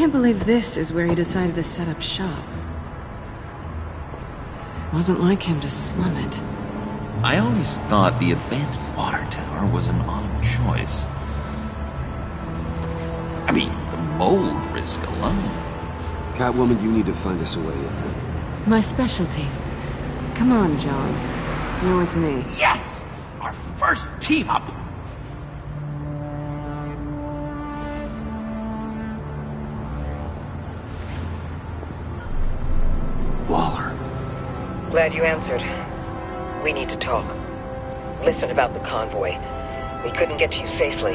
Can't believe this is where he decided to set up shop. Wasn't like him to slum it. I always thought the abandoned water tower was an odd choice. I mean, the mold risk alone. Catwoman, you need to find us a way in. My specialty. Come on, John. You're with me. Yes! Our first team up! Waller. Glad you answered. We need to talk. Listen about the convoy. We couldn't get to you safely.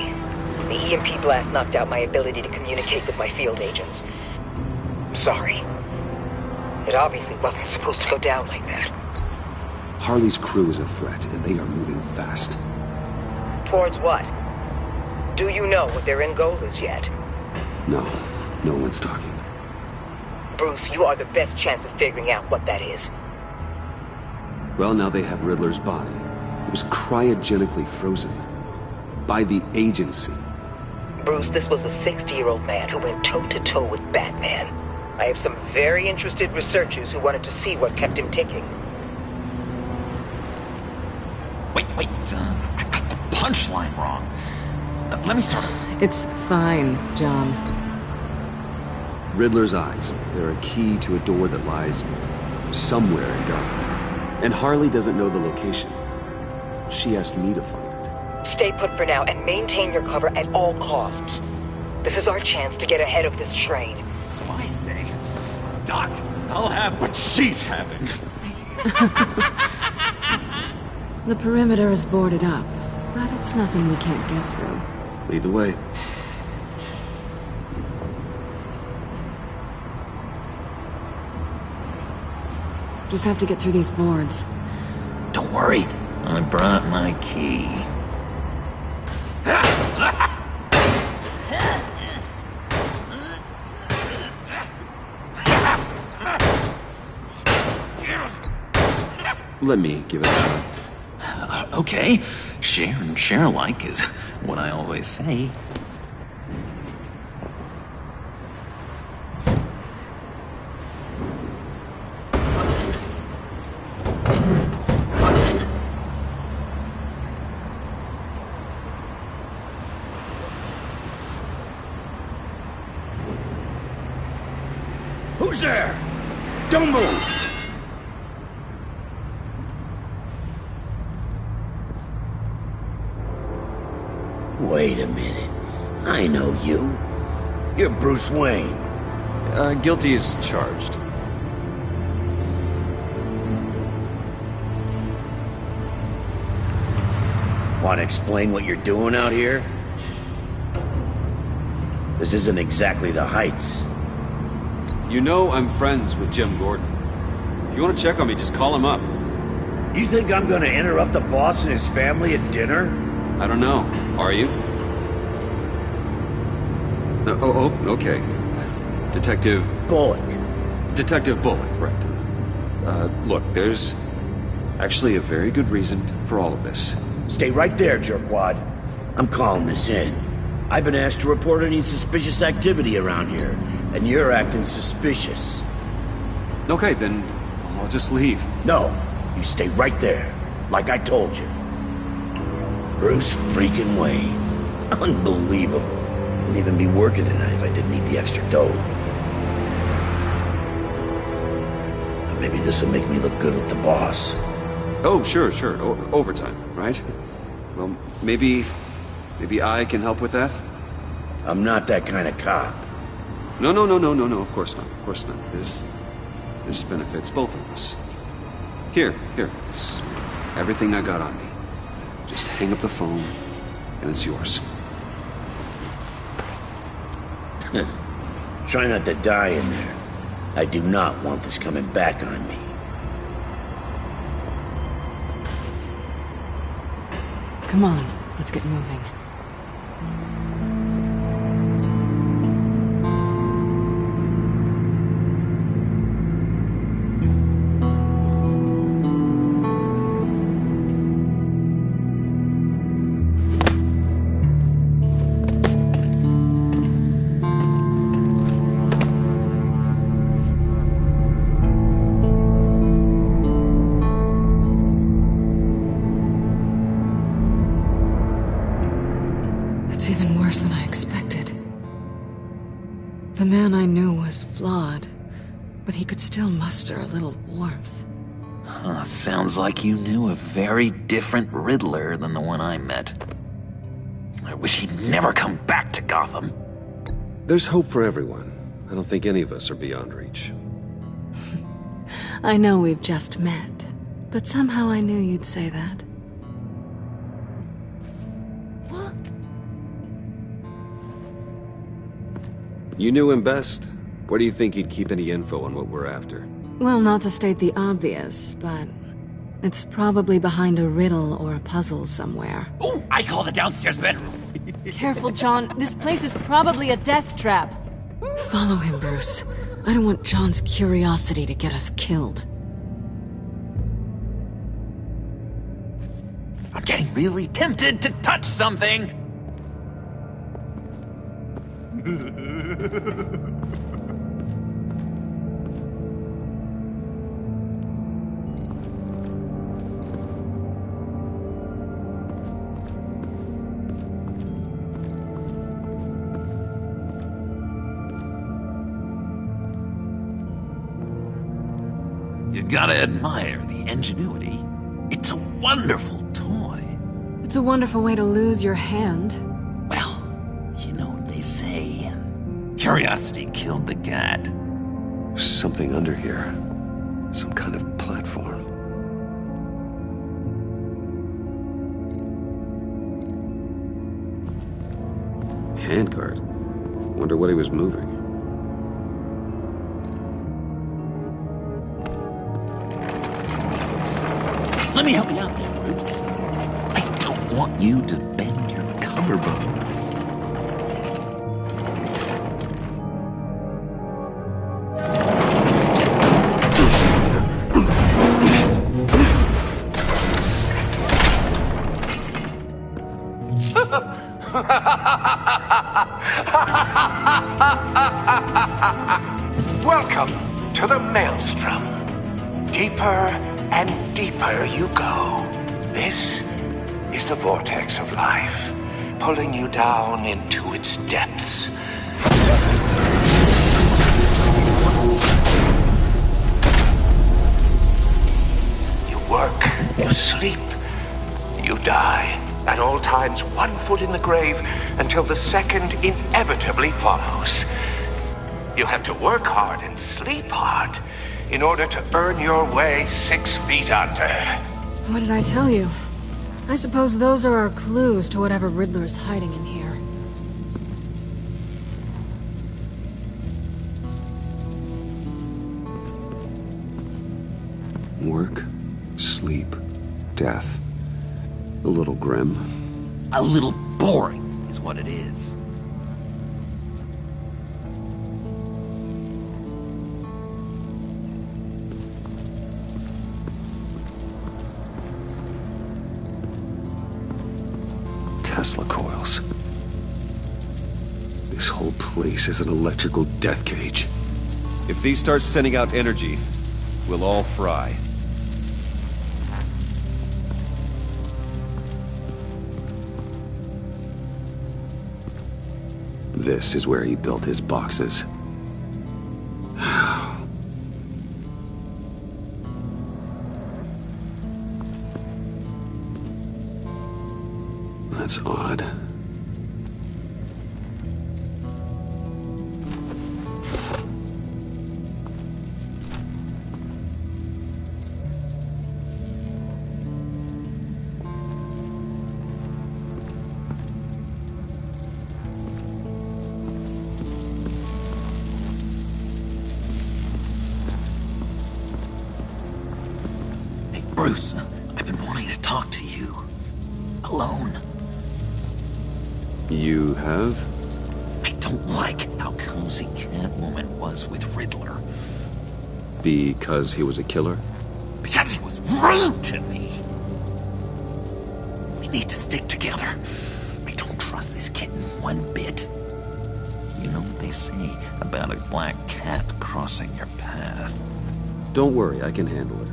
The EMP blast knocked out my ability to communicate with my field agents. I'm sorry. It obviously wasn't supposed to go down like that. Harley's crew is a threat, and they are moving fast. Towards what? Do you know what their end goal is yet? No, no one's talking. Bruce, you are the best chance of figuring out what that is. Well, now they have Riddler's body. It was cryogenically frozen. By the agency. Bruce, this was a 60-year-old man who went toe-to-toe with Batman. I have some very interested researchers who wanted to see what kept him ticking. Wait, I got the punchline wrong. Let me start over. It's fine, John. Riddler's eyes. They're a key to a door that lies somewhere in Gotham. And Harley doesn't know the location. She asked me to find it. Stay put for now and maintain your cover at all costs. This is our chance to get ahead of this train. So I say, Doc, I'll have what she's having. The perimeter is boarded up, but it's nothing we can't get through. Lead the way. Just have to get through these boards. Don't worry, I brought my key. Let me give it a shot. Okay, share and share alike is what I always say. Who's there? Don't move! Wait a minute. I know you. You're Bruce Wayne. Guilty as charged. Want to explain what you're doing out here? This isn't exactly the Heights. You know I'm friends with Jim Gordon. If you want to check on me, just call him up. You think I'm gonna interrupt the boss and his family at dinner? I don't know. Are you? Okay. Detective... Bullock. Detective Bullock, right. Look, there's actually a very good reason for all of this. Stay right there, jerkwad. I'm calling this in. I've been asked to report any suspicious activity around here, and you're acting suspicious. Okay, then I'll just leave. No, you stay right there, like I told you. Bruce freaking Wayne. Unbelievable. Wouldn't even be working tonight if I didn't need the extra dough. But maybe this'll make me look good with the boss. Oh, sure. Overtime, right? Well, maybe I can help with that? I'm not that kind of cop. No, of course not. This benefits both of us. Here, it's everything I got on me. Just hang up the phone, and it's yours. Try not to die in there. I do not want this coming back on me. Come on, let's get moving. It's even worse than I expected. The man I knew was flawed, but he could still muster a little warmth. Huh, sounds like you knew a very different Riddler than the one I met. I wish he'd never come back to Gotham. There's hope for everyone. I don't think any of us are beyond reach. I know we've just met, but somehow I knew you'd say that. You knew him best. Where do you think he'd keep any info on what we're after? Well, not to state the obvious, but it's probably behind a riddle or a puzzle somewhere. Oh, I call the downstairs bedroom. Careful, John. This place is probably a death trap. Follow him, Bruce. I don't want John's curiosity to get us killed. I'm getting really tempted to touch something. You gotta admire the ingenuity. It's a wonderful toy. It's a wonderful way to lose your hand. Well, you know what they say. Curiosity killed the cat. There's something under here. Some kind of platform. Handguard. Wonder what he was moving. Let me help you out there, Bruce. I don't want you to bend your collarbone. Welcome to the Maelstrom. Deeper and deeper you go. This is the vortex of life, pulling you down into its depths. You work, you sleep, you die. At all times, 1 foot in the grave until the second inevitably follows. You have to work hard and sleep hard in order to earn your way 6 feet under. What did I tell you? I suppose those are our clues to whatever Riddler's hiding in here. Work, sleep, death. A little grim. A little boring is what it is. Tesla coils. This whole place is an electrical death cage. If these start sending out energy, we'll all fry. This is where he built his boxes. That's odd. Hey, Bruce, I've been wanting to talk to you. Alone. You have? I don't like how cozy Catwoman was with Riddler. Because he was a killer? Because he was rude to me. We need to stick together. I don't trust this kitten one bit. You know what they say about a black cat crossing your path? Don't worry, I can handle it.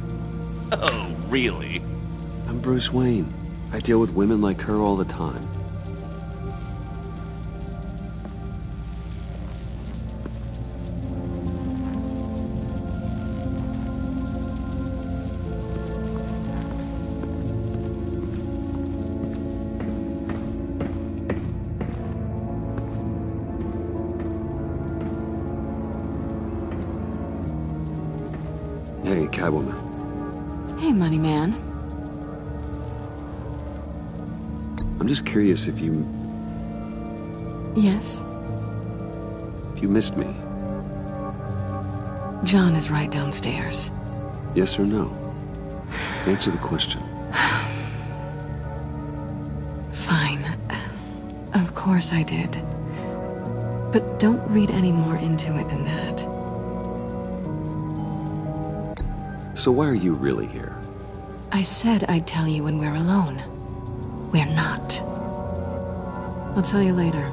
Oh, really? I'm Bruce Wayne. I deal with women like her all the time. Catwoman. Hey, money man. I'm just curious if you Yes? missed me. John is right downstairs. Yes or no? Answer the question. Fine. Of course I did. But don't read any more into it than that. So why are you really here? I said I'd tell you when we're alone. We're not. I'll tell you later.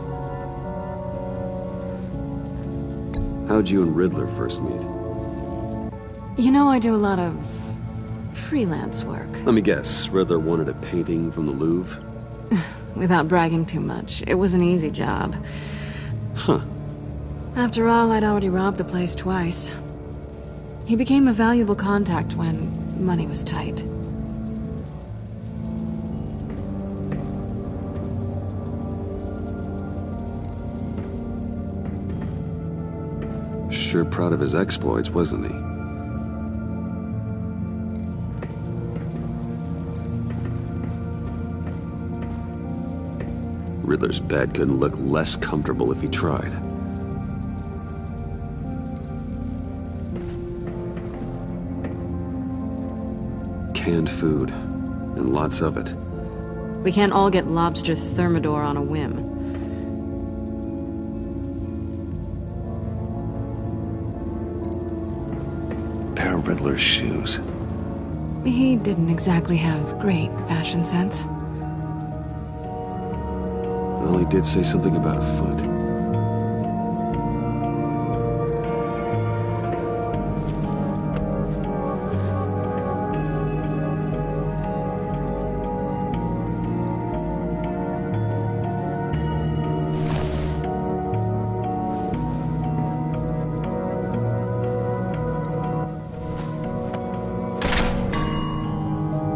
How'd you and Riddler first meet? You know, I do a lot of freelance work. Let me guess, Riddler wanted a painting from the Louvre? Without bragging too much, it was an easy job. Huh. After all, I'd already robbed the place twice. He became a valuable contact when money was tight. Sure proud of his exploits, wasn't he? Riddler's bed couldn't look less comfortable if he tried. Canned food, and lots of it. We can't all get lobster thermidor on a whim. Pair of Riddler's shoes. He didn't exactly have great fashion sense. Well, he did say something about a foot.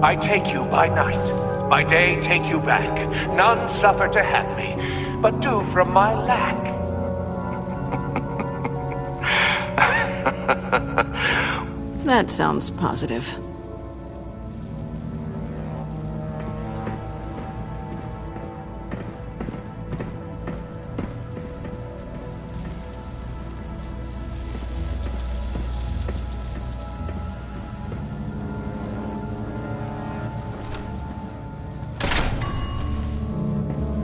I take you by night, by day take you back. None suffer to have me, but do from my lack. That sounds positive.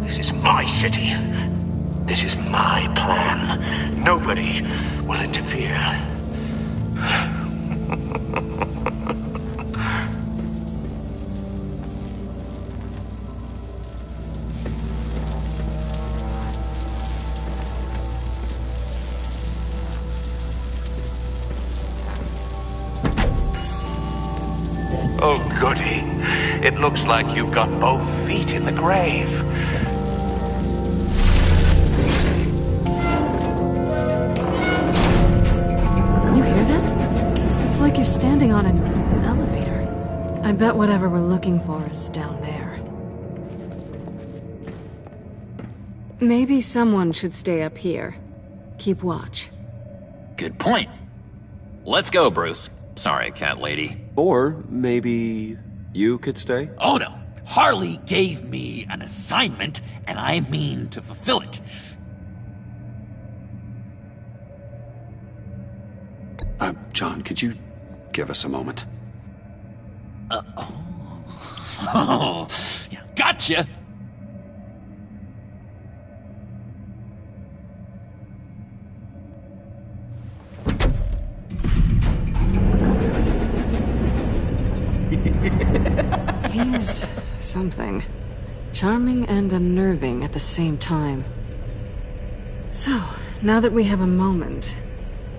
This is my city. This is my plan. Nobody will interfere. Oh, goody. It looks like you've got both feet in the grave. You hear that? It's like you're standing on an elevator. I bet whatever we're looking for is down there. Maybe someone should stay up here. Keep watch. Good point. Let's go, Bruce. Sorry, cat lady. Or maybe you could stay? Oh no, Harley gave me an assignment, and I mean to fulfill it. John, could you give us a moment? Oh, yeah, gotcha. He's something. Charming and unnerving at the same time. So, now that we have a moment,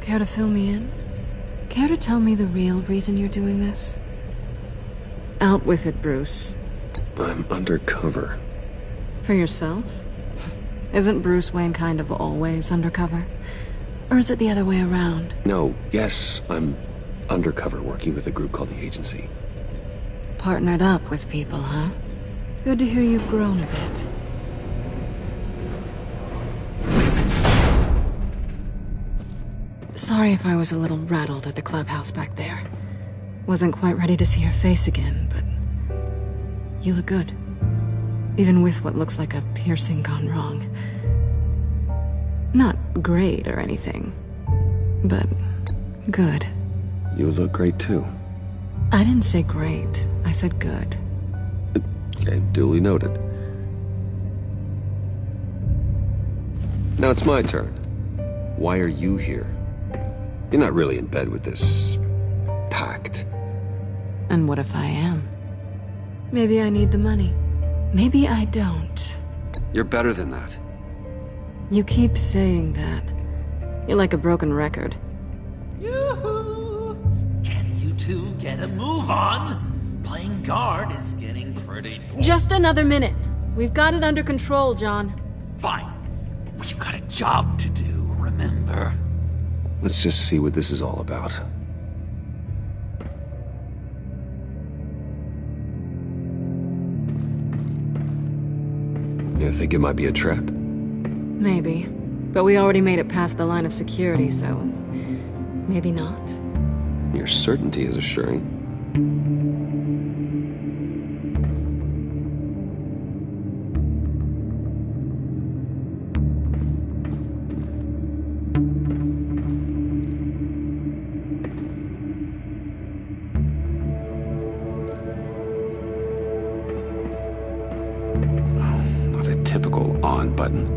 care to fill me in? Care to tell me the real reason you're doing this? Out with it, Bruce. I'm undercover. For yourself? Isn't Bruce Wayne kind of always undercover? Or is it the other way around? No, yes, I'm undercover working with a group called the Agency. Partnered up with people, huh? Good to hear you've grown a bit. Sorry if I was a little rattled at the clubhouse back there. Wasn't quite ready to see your face again, but you look good. Even with what looks like a piercing gone wrong. Not great or anything, but good. You look great too. I didn't say great, I said good. Okay, duly noted. Now it's my turn. Why are you here? You're not really in bed with this pact. And what if I am? Maybe I need the money. Maybe I don't. You're better than that. You keep saying that. You're like a broken record. Yoo-hoo! Can you two get a move on? Playing guard is getting pretty... Just another minute. We've got it under control, John. Fine. We've got a job to do, remember? Let's just see what this is all about. You think it might be a trap? Maybe. But we already made it past the line of security, so... maybe not. Your certainty is assuring. Not a typical on button.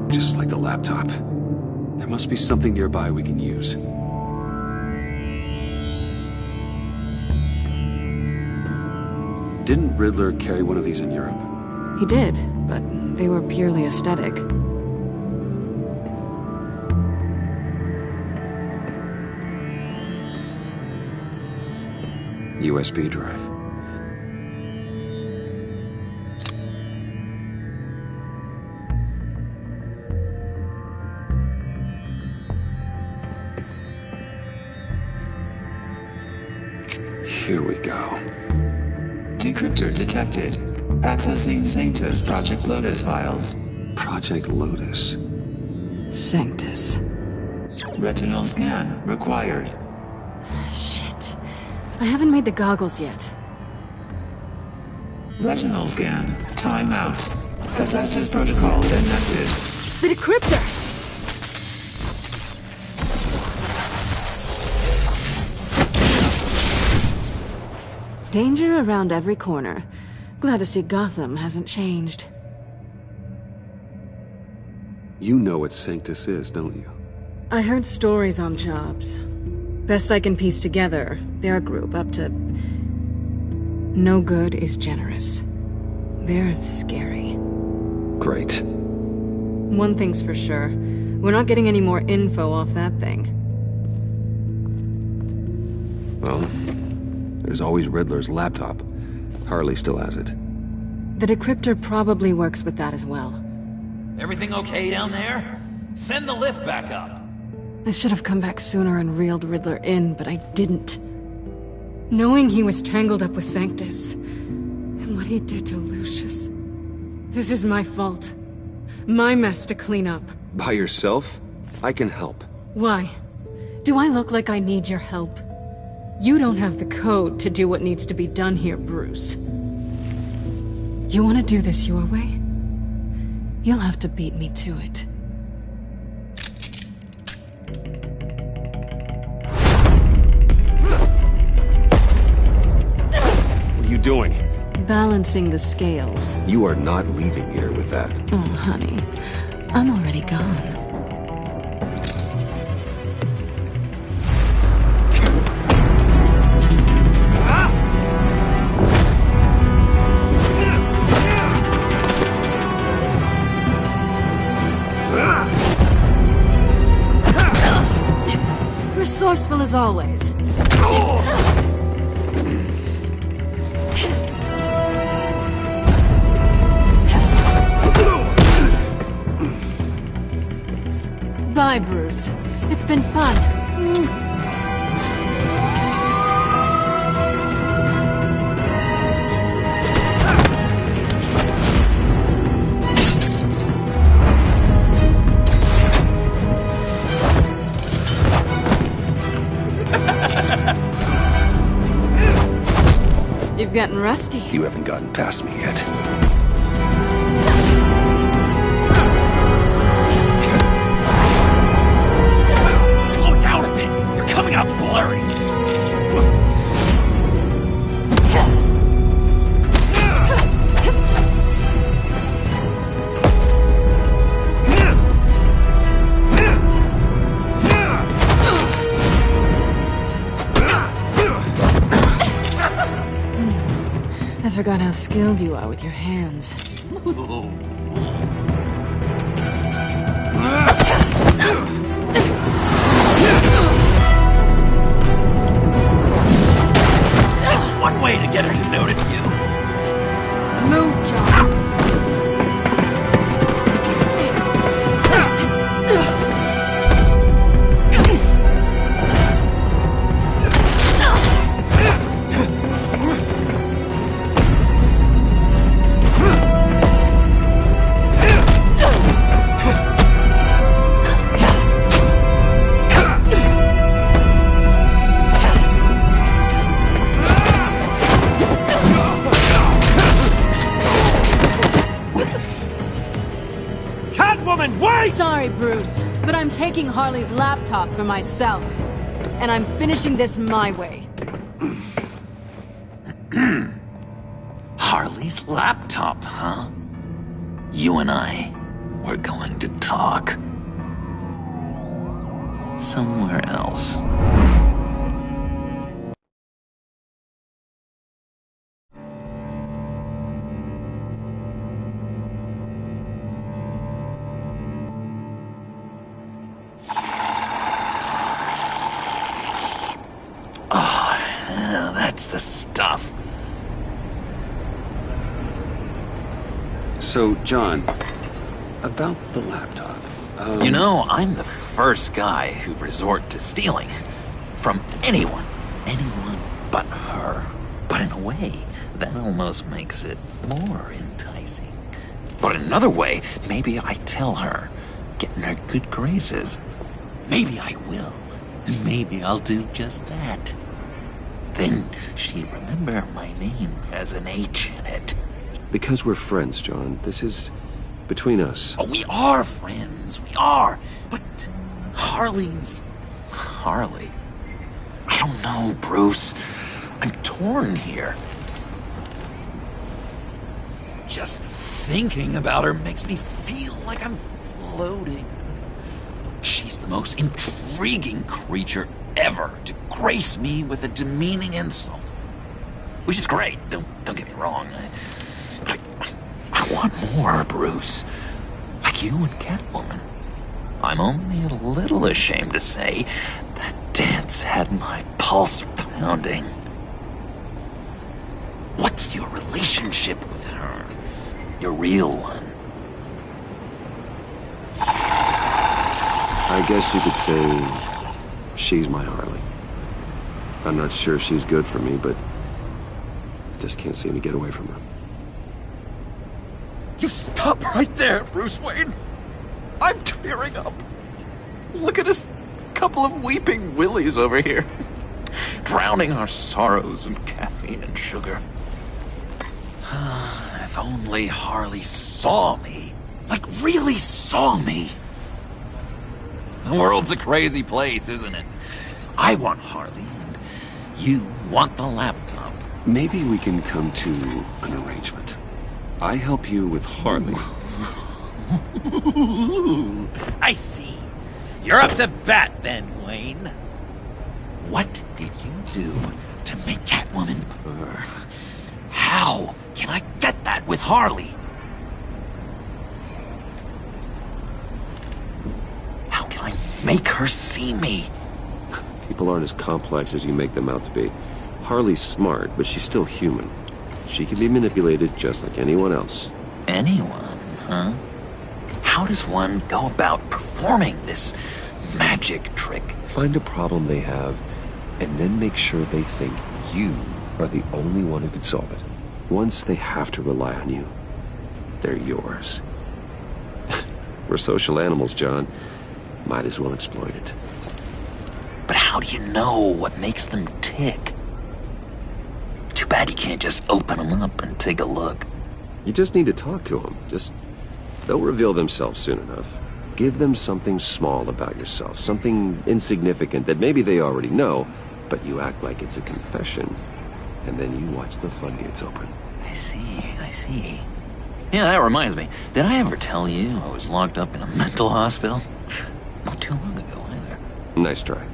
Just like the laptop. There must be something nearby we can use. Didn't Riddler carry one of these in Europe? He did, but they were purely aesthetic. USB drive. Here we go. Decryptor detected. Accessing Sanctus Project Lotus files. Project Lotus. Sanctus. Retinal scan required. Shit. I haven't made the goggles yet. Retinal scan. Timeout. Hephaestus protocol enacted. The decryptor! Danger around every corner. Glad to see Gotham hasn't changed. You know what Sanctus is, don't you? I heard stories on jobs. Best I can piece together, they're a group up to... no good is generous. They're scary. Great. One thing's for sure. We're not getting any more info off that thing. Well, there's always Riddler's laptop. Harley still has it. The decryptor probably works with that as well. Everything okay down there? Send the lift back up. I should have come back sooner and reeled Riddler in, but I didn't. Knowing he was tangled up with Sanctus, and what he did to Lucius. This is my fault. My mess to clean up. By yourself? I can help. Why? Do I look like I need your help? You don't have the code to do what needs to be done here, Bruce. You want to do this your way? You'll have to beat me to it. What are you doing? Balancing the scales. You are not leaving here with that. Oh, honey. I'm already gone. Resourceful as always. Bye, Bruce. It's been fun. getting rusty. You haven't gotten past me yet. Slow down a bit. You're coming out blurry. I forgot how skilled you are with your hands. That's one way to get her to notice you. Move, John. Sorry, Bruce, but I'm taking Harley's laptop for myself. And I'm finishing this my way. Harley's laptop, huh? You and I, we're going to talk. Somewhere else. That's the stuff. So, John, about the laptop. You know, I'm the first guy who'd resort to stealing. From anyone. Anyone but her. But in a way, that almost makes it more enticing. But in another way, maybe I tell her, get in her good graces. Maybe I will. And maybe I'll do just that. Then she'd remember my name has an H in it. Because we're friends, John. This is between us. Oh, we are friends. We are. But Harley's... Harley? I don't know, Bruce. I'm torn here. Just thinking about her makes me feel like I'm floating. She's the most intriguing creature ever to grace me with a demeaning insult. Which is great, don't get me wrong. I want more, Bruce. Like you and Catwoman. I'm only a little ashamed to say that dance had my pulse pounding. What's your relationship with her? Your real one? I guess you could say she's my Harley. I'm not sure she's good for me, but I just can't seem to get away from her. You stop right there, Bruce Wayne. I'm tearing up. Look at us, couple of weeping willies over here. Drowning our sorrows in caffeine and sugar. If only Harley saw me. Like, really saw me. The world's a crazy place, isn't it? I want Harley, and you want the laptop. Maybe we can come to an arrangement. I help you with Harley. I see. You're up to bat then, Wayne. What did you do to make Catwoman purr? How can I get that with Harley? How can I make her see me? People aren't as complex as you make them out to be. Harley's smart, but she's still human. She can be manipulated just like anyone else. Anyone, huh? How does one go about performing this magic trick? Find a problem they have, and then make sure they think you are the only one who could solve it. Once they have to rely on you, they're yours. We're social animals, John. Might as well exploit it. But how do you know what makes them tick? Too bad you can't just open them up and take a look. You just need to talk to them. They'll reveal themselves soon enough. Give them something small about yourself, something insignificant that maybe they already know, but you act like it's a confession, and then you watch the floodgates open. I see. Yeah, that reminds me. Did I ever tell you I was locked up in a mental hospital? Not too long ago, either. Nice try.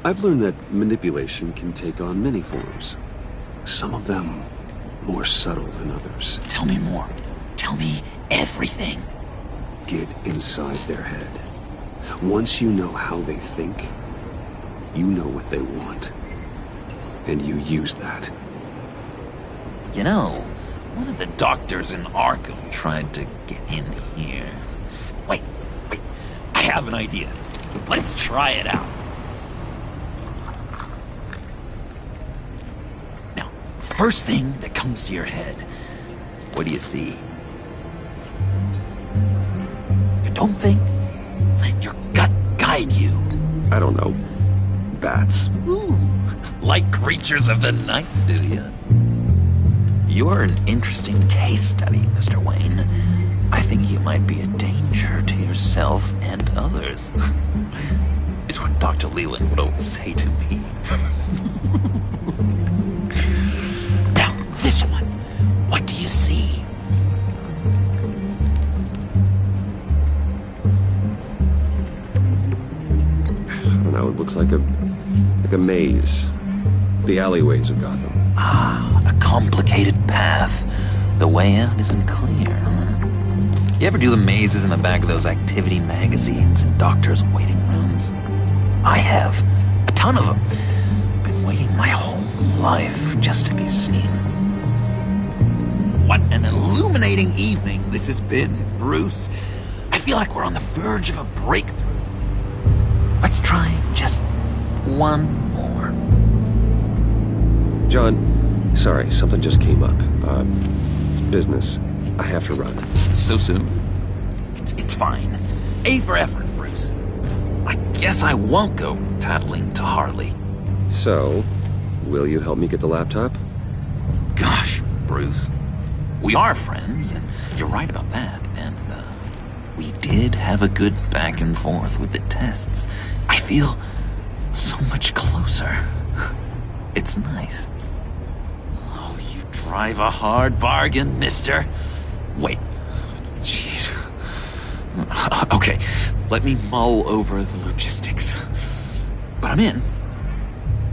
I've learned that manipulation can take on many forms. Some of them more subtle than others. Tell me more. Tell me everything. Get inside their head. Once you know how they think, you know what they want. And you use that. You know, one of the doctors in Arkham tried to get in here. Wait. I have an idea. Let's try it out. Now, first thing that comes to your head, what do you see? You don't think? Let your gut guide you. I don't know. Bats. Ooh, like creatures of the night, do you? You're an interesting case study, Mr. Wayne. I think you might be a danger to yourself and others. It's what Dr. Leland would always say to me. Now, this one. What do you see? I don't know, it looks like a maze. The alleyways of Gotham. Ah, a complicated path. The way out isn't clear, huh? You ever do the mazes in the back of those activity magazines and doctors' waiting rooms? I have. A ton of them. Been waiting my whole life just to be seen. What an illuminating evening this has been, Bruce. I feel like we're on the verge of a breakthrough. Let's try just one more. John, sorry, something just came up. It's business. I have to run. So soon? It's fine. A for effort, Bruce. I guess I won't go tattling to Harley. So, will you help me get the laptop? Gosh, Bruce. We are friends, and you're right about that, and, we did have a good back and forth with the tests. I feel so much closer. It's nice. Oh, you drive a hard bargain, mister. Wait. Jeez. Okay, let me mull over the logistics. But I'm in.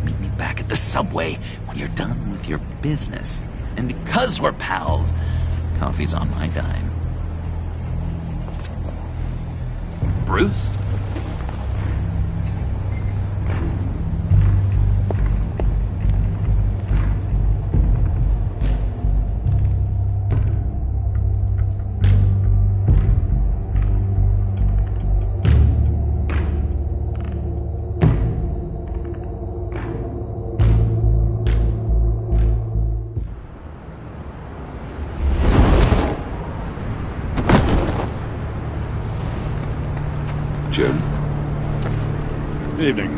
Meet me back at the subway when you're done with your business. And because we're pals, coffee's on my dime. Bruce? Jim? Evening.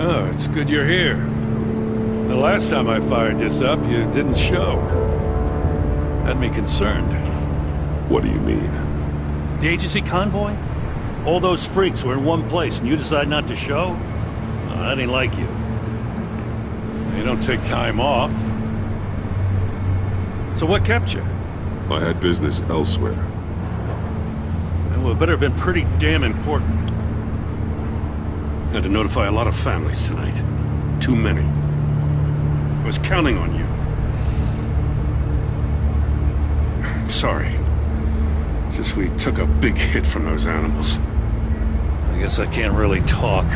Oh, it's good you're here. The last time I fired this up, you didn't show. Had me concerned. What do you mean? The agency convoy? All those freaks were in one place and you decide not to show? Oh, that ain't like you. You don't take time off. So what kept you? I had business elsewhere. Well, it better have been pretty damn important. Had to notify a lot of families tonight. Too many. I was counting on you. I'm sorry. It's just we took a big hit from those animals. I guess I can't really talk.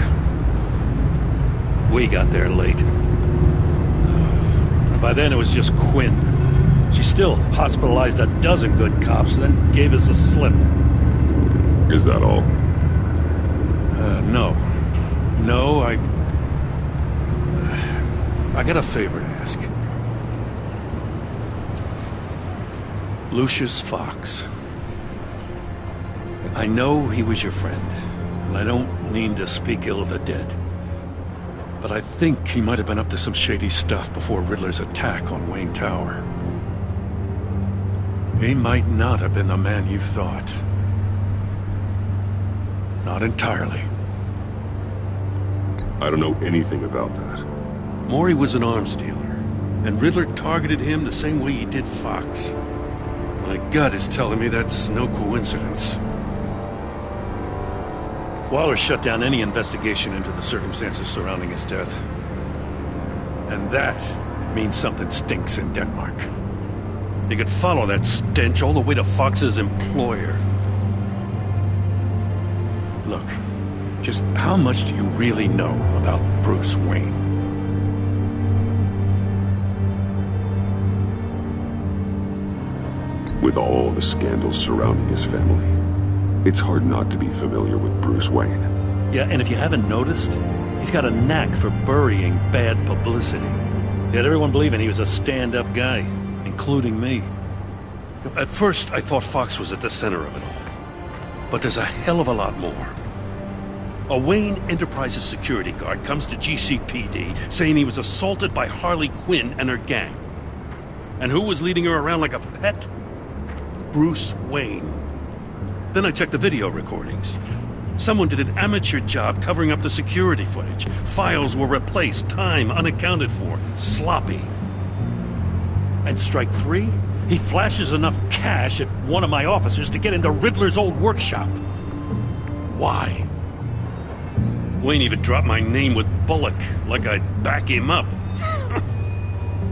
We got there late. By then it was just Quinn. She still hospitalized a dozen good cops, then gave us the slip. Is that all? No. No, I got a favor to ask. Lucius Fox. I know he was your friend. And I don't mean to speak ill of the dead, but I think he might have been up to some shady stuff before Riddler's attack on Wayne Tower. He might not have been the man you thought. Not entirely. I don't know anything about that. Maury was an arms dealer, and Riddler targeted him the same way he did Fox. My gut is telling me that's no coincidence. Waller shut down any investigation into the circumstances surrounding his death. And that means something stinks in Denmark. You could follow that stench all the way to Fox's employer. Look, just how much do you really know about Bruce Wayne? With all the scandals surrounding his family, it's hard not to be familiar with Bruce Wayne. Yeah, and if you haven't noticed, he's got a knack for burying bad publicity. He had everyone believing he was a stand-up guy, including me. At first, I thought Fox was at the center of it all. But there's a hell of a lot more. A Wayne Enterprises security guard comes to GCPD saying he was assaulted by Harley Quinn and her gang. And who was leading her around like a pet? Bruce Wayne. Then I checked the video recordings. Someone did an amateur job covering up the security footage. Files were replaced, time unaccounted for, sloppy. And strike three? He flashes enough cash at one of my officers to get into Riddler's old workshop. Why? Wayne even dropped my name with Bullock, like I'd back him up.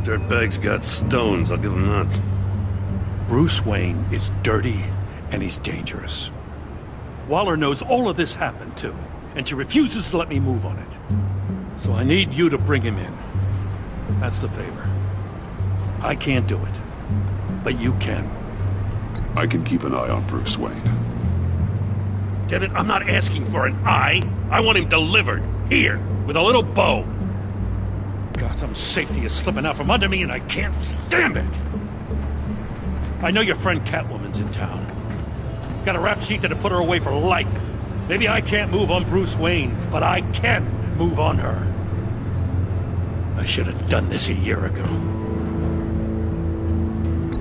Dirtbag's got stones, I'll give him that. Bruce Wayne is dirty and he's dangerous. Waller knows all of this happened too, and she refuses to let me move on it. So I need you to bring him in. That's the favor. I can't do it, but you can. I can keep an eye on Bruce Wayne. Damn it, I'm not asking for an eye. I want him delivered, here, with a little bow. Gotham's safety is slipping out from under me and I can't stand it. I know your friend Catwoman's in town. Got a rap sheet that'll put her away for life. Maybe I can't move on Bruce Wayne, but I can move on her. I should have done this a year ago.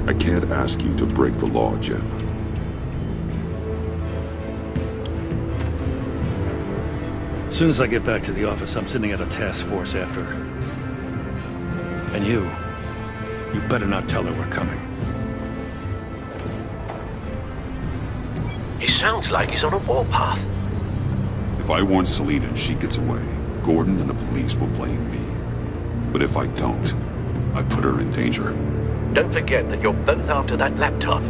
I can't ask you to break the law, Jim. As soon as I get back to the office, I'm sending out a task force after her. And you better not tell her we're coming. He sounds like he's on a warpath. If I warn Selina and she gets away, Gordon and the police will blame me. But if I don't, I put her in danger. Don't forget that you're both after that laptop.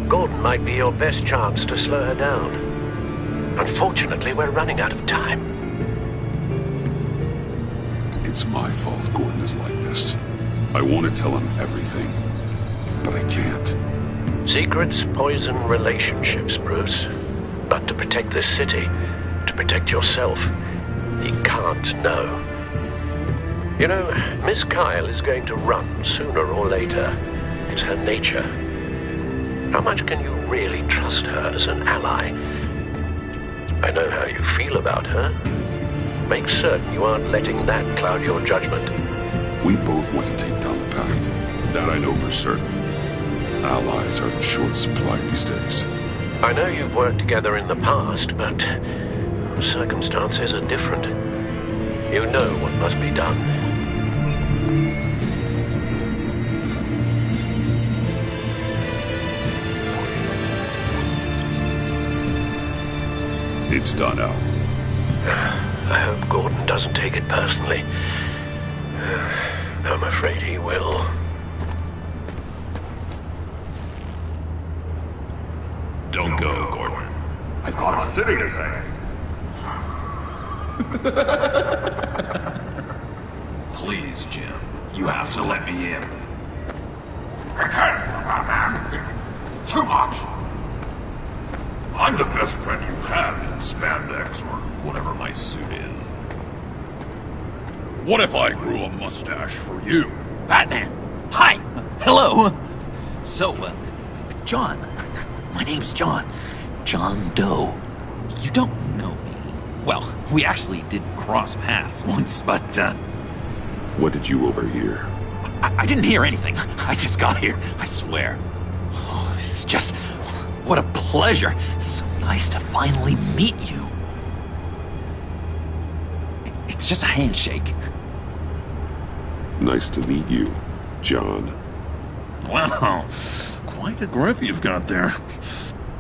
Gordon might be your best chance to slow her down. Unfortunately, we're running out of time. It's my fault Gordon is like this. I want to tell him everything, but I can't. Secrets poison relationships, Bruce. But to protect this city, to protect yourself, he can't know. You know, Miss Kyle is going to run sooner or later. It's her nature. How much can you really trust her as an ally? I know how you feel about her. Make certain you aren't letting that cloud your judgment. We both want to take down the Pact. That I know for certain. Allies are in short supply these days. I know you've worked together in the past, but circumstances are different. You know what must be done. It's done, Al. I hope Gordon doesn't take it personally. I'm afraid he will. Don't go, Gordon. I've got a city to save. Please, Jim. You have to let me in. I can't, man. It's too much. I'm the best friend you have in spandex or whatever my suit is. What if I grew a mustache for you? Batman! Hi! Hello! So, John. My name's John. John Doe. You don't know me. Well, we actually did cross paths once, but, What did you overhear? I didn't hear anything. I just got here, I swear. Oh, this is just... what a pleasure. So nice to finally meet you. It's just a handshake. Nice to meet you, John. Wow, quite a grip you've got there.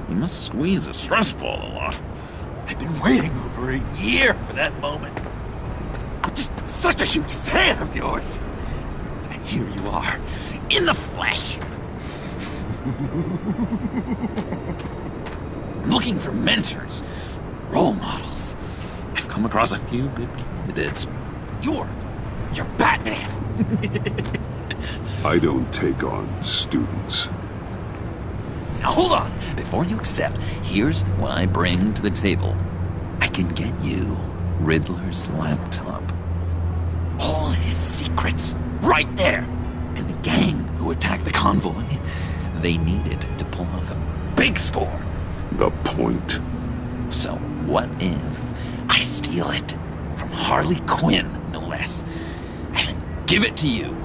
You must squeeze a stress ball a lot. I've been waiting over a year for that moment. I'm just such a huge fan of yours. And here you are, in the flesh. Looking for mentors, role models. I've come across a few good candidates. You're Batman. I don't take on students. Now hold on. Before you accept, here's what I bring to the table. I can get you Riddler's laptop. All his secrets, right there. And the gang who attacked the convoy, they needed to pull off a big score. The point? So what if I steal it from Harley Quinn, no less, and then give it to you?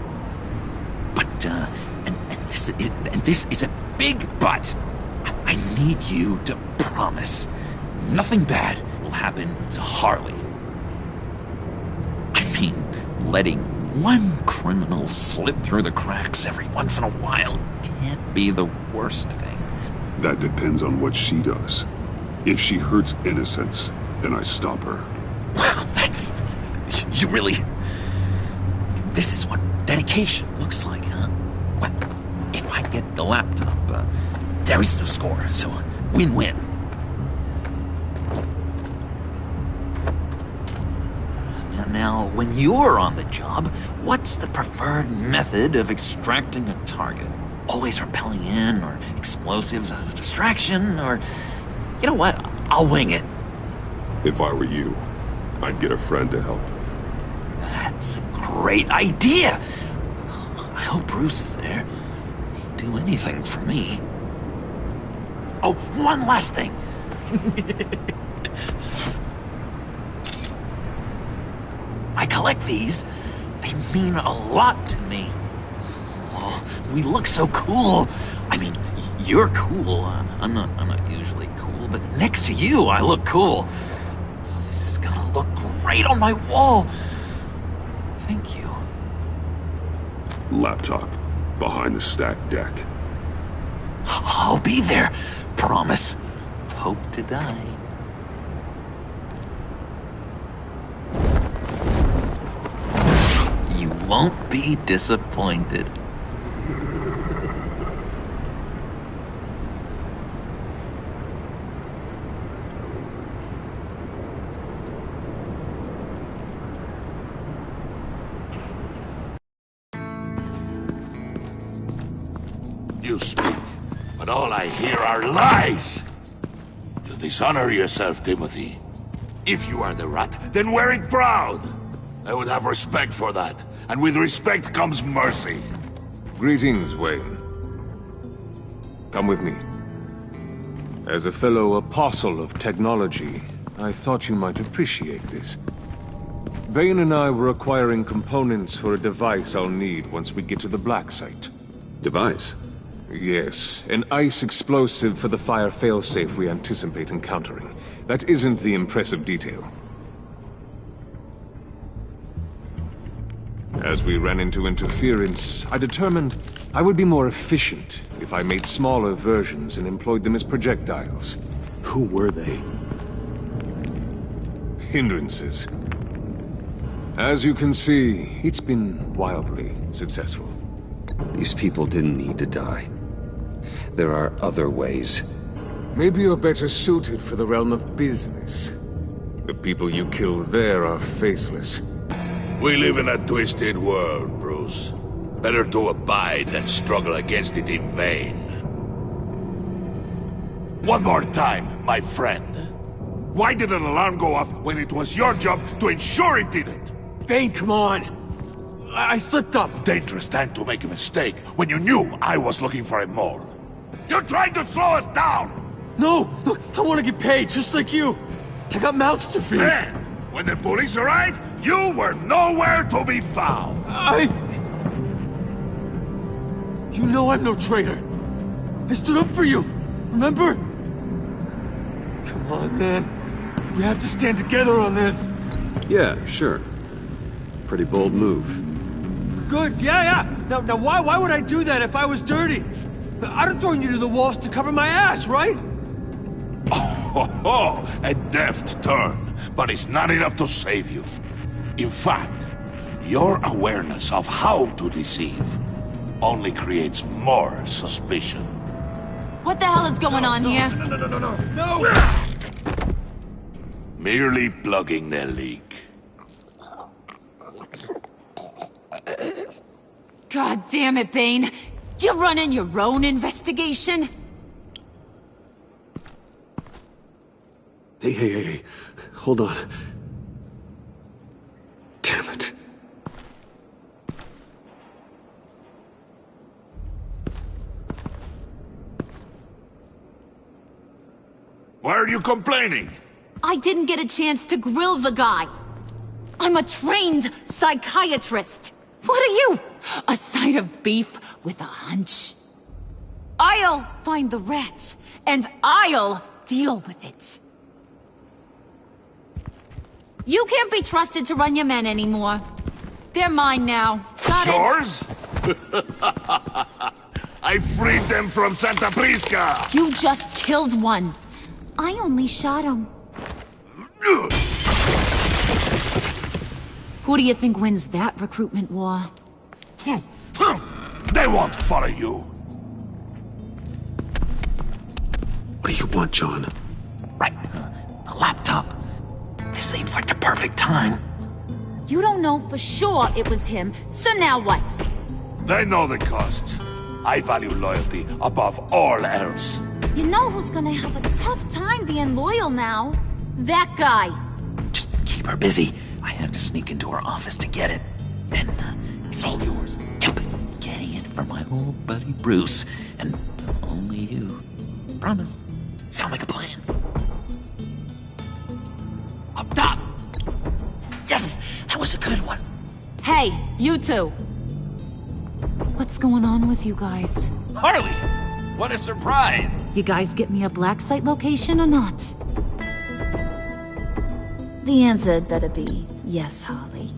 But, and this is a big but. I need you to promise nothing bad will happen to Harley. I mean, letting one criminal slip through the cracks every once in a while can't be the worst thing. That depends on what she does. If she hurts innocents, then I stop her. Wow, that's... you really... This is what dedication looks like, huh? Well, if I get the laptop, there is no score, so win-win. Now, when you're on the job, what's the preferred method of extracting a target? Always rappelling in, or explosives as a distraction, or... You know what? I'll wing it. If I were you, I'd get a friend to help. That's a great idea! I hope Bruce is there. He'd do anything for me. Oh, one last thing. I collect these. They mean a lot to me. Oh, we look so cool. I mean, you're cool. I'm not usually cool, but next to you, I look cool. This is gonna look great on my wall. Thank you. Laptop, behind the stacked deck. I'll be there. Promise. Hope to die. You won't be disappointed. You speak, but all I hear are lies! You dishonor yourself, Timothy. If you are the rat, then wear it proud! I would have respect for that, and with respect comes mercy. Greetings, Wayne. Come with me. As a fellow apostle of technology, I thought you might appreciate this. Bane and I were acquiring components for a device I'll need once we get to the Black Site. Device? Yes, an ice explosive for the fire failsafe we anticipate encountering. That isn't the impressive detail. As we ran into interference, I determined I would be more efficient if I made smaller versions and employed them as projectiles. Who were they? Hindrances. As you can see, it's been wildly successful. These people didn't need to die. There are other ways. Maybe you're better suited for the realm of business. The people you kill there are faceless. We live in a twisted world, Bruce. Better to abide than struggle against it in vain. One more time, my friend. Why did an alarm go off when it was your job to ensure it didn't? Bane, come on! I slipped up! Dangerous time to make a mistake when you knew I was looking for a mole. You're trying to slow us down! No! Look, I want to get paid, just like you! I got mouths to feed. Then, when the police arrived, you were nowhere to be found. You know I'm no traitor. I stood up for you, remember? Come on, man. We have to stand together on this. Yeah, sure. Pretty bold move. Good, yeah. Now why would I do that if I was dirty? I'd have thrown you to the wolves to cover my ass, right? Oh, a deft turn, but it's not enough to save you. In fact, your awareness of how to deceive only creates more suspicion. What the hell is going on here? No! Merely plugging the leak. God damn it, Bane. You're running your own investigation? Hey. Hold on. Damn it. Why are you complaining? I didn't get a chance to grill the guy. I'm a trained psychiatrist. What are you? A side of beef with a hunch? I'll find the rat, and I'll deal with it. You can't be trusted to run your men anymore. They're mine now. Got it? Yours? I freed them from Santa Prisca! You just killed one. I only shot him. Who do you think wins that recruitment war? They won't follow you. What do you want, John? Right. The laptop. This seems like the perfect time. You don't know for sure it was him, so now what? They know the cost. I value loyalty above all else. You know who's gonna have a tough time being loyal now? That guy. Just keep her busy. I have to sneak into her office to get it. Then it's all yours. Yep. Getting it from my old buddy Bruce. And only you. Promise. Sound like a plan? Up top! Yes! That was a good one. Hey, you two. What's going on with you guys? Harley! What a surprise! You guys get me a black site location or not? The answer had better be yes, Harley.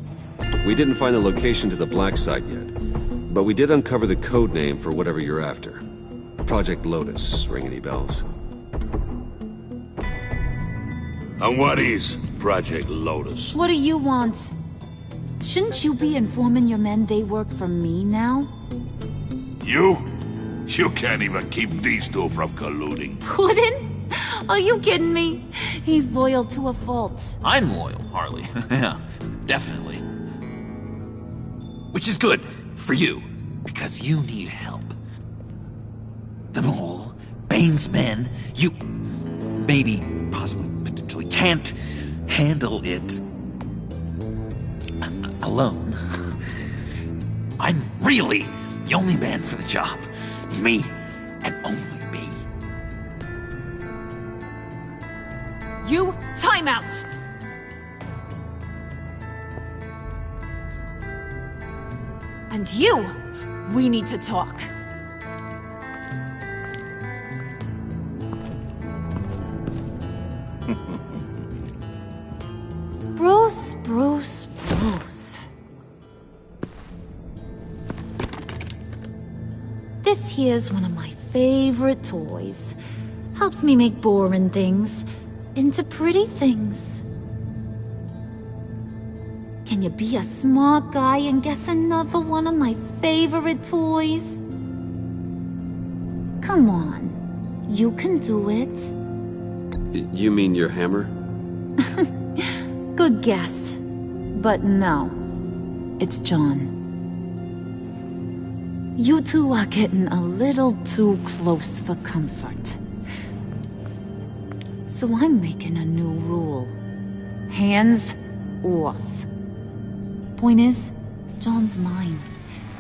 We didn't find the location to the black site yet, but we did uncover the code name for whatever you're after. Project Lotus. Ring any bells? And what is Project Lotus? What do you want? Shouldn't you be informing your men they work for me now? You? You can't even keep these two from colluding. Puddin'? Are you kidding me? He's loyal to a fault. I'm loyal, Harley. Yeah, definitely. Which is good for you, because you need help. The Mole, Bane's men, you maybe, possibly, potentially can't handle it alone. I'm really the only man for the job. Me, and only me. You, time out! And you, we need to talk. Bruce. This here's one of my favorite toys. Helps me make boring things into pretty things. Can you be a smart guy and guess another one of my favorite toys? Come on, you can do it. You mean your hammer? Good guess. But no, it's John. You two are getting a little too close for comfort. So I'm making a new rule. Hands off. Point is, John's mine,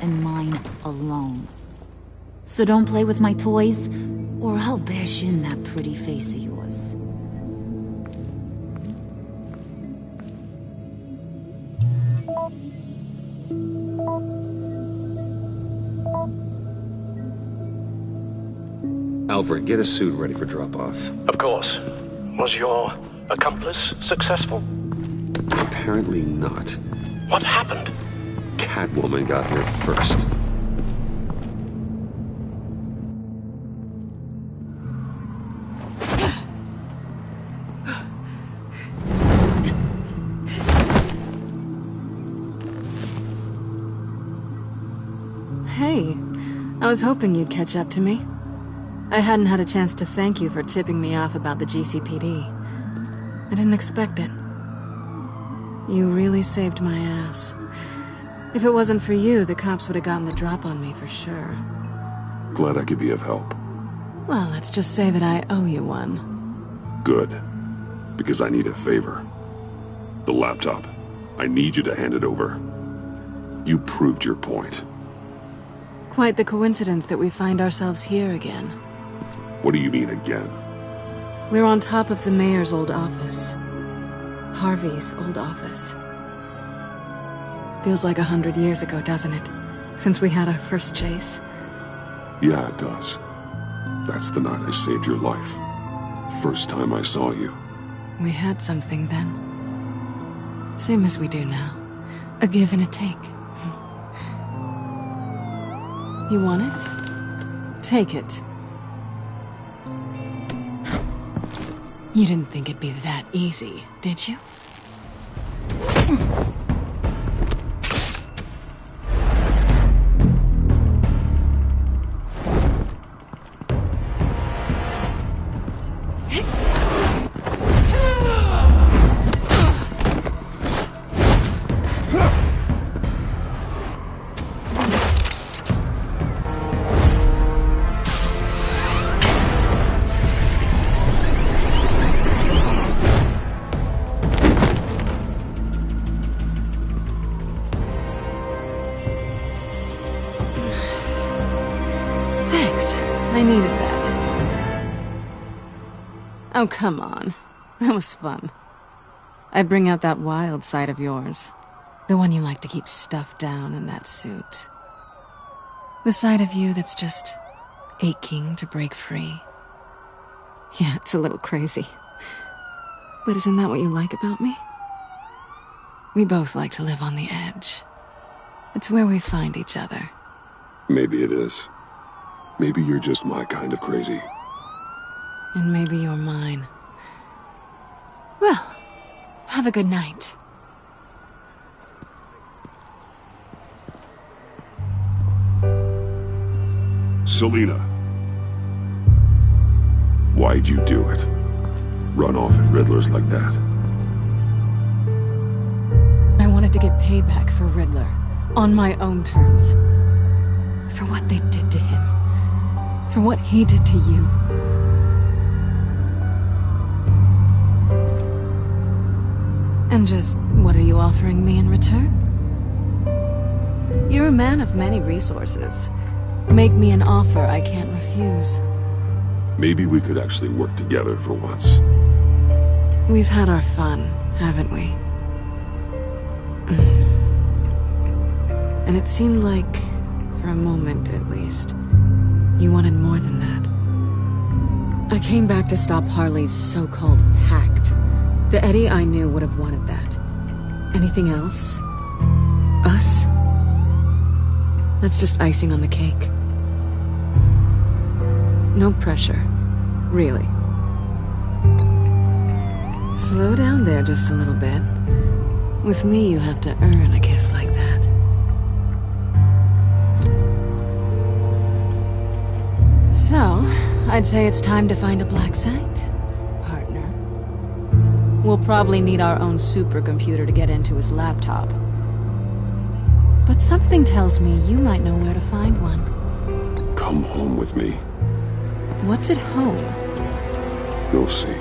and mine alone. So don't play with my toys, or I'll bash in that pretty face of yours. Alfred, get a suit ready for drop-off. Of course. Was your accomplice successful? Apparently not. What happened? Catwoman got here first. Hey, I was hoping you'd catch up to me. I hadn't had a chance to thank you for tipping me off about the GCPD. I didn't expect it. You really saved my ass. If it wasn't for you, the cops would have gotten the drop on me for sure. Glad I could be of help. Well, let's just say that I owe you one. Good. Because I need a favor. The laptop. I need you to hand it over. You proved your point. Quite the coincidence that we find ourselves here again. What do you mean again? We're on top of the mayor's old office. Harvey's old office. Feels like 100 years ago, doesn't it? Since we had our first chase. Yeah, it does. That's the night I saved your life. First time I saw you. We had something then. Same as we do now. A give and a take. You want it? Take it. You didn't think it'd be that easy, did you? I needed that. Oh, come on. That was fun. I bring out that wild side of yours. The one you like to keep stuffed down in that suit. The side of you that's just aching to break free. Yeah, it's a little crazy. But isn't that what you like about me? We both like to live on the edge. It's where we find each other. Maybe it is. Maybe you're just my kind of crazy. And maybe you're mine. Well, have a good night. Selina. Why'd you do it? Run off at Riddler's like that? I wanted to get payback for Riddler. On my own terms. For what they did to him. For what he did to you. And just, what are you offering me in return? You're a man of many resources. Make me an offer I can't refuse. Maybe we could actually work together for once. We've had our fun, haven't we? And it seemed like, for a moment at least, you wanted more than that. I came back to stop Harley's so-called pact. The Eddie I knew would have wanted that. Anything else? Us? That's just icing on the cake. No pressure. Really. Slow down there just a little bit. With me, you have to earn a kiss like that. So, I'd say it's time to find a black site, partner. We'll probably need our own supercomputer to get into his laptop. But something tells me you might know where to find one. Come home with me. What's at home? You'll see.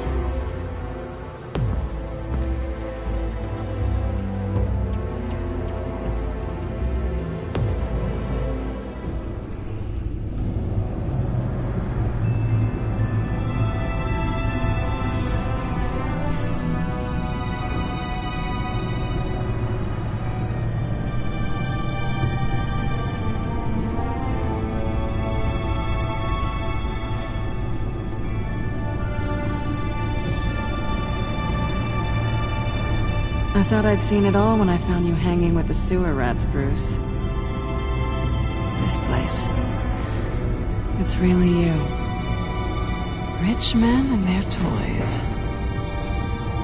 thought I'd seen it all when I found you hanging with the sewer rats, Bruce. This place. It's really you. Rich men and their toys.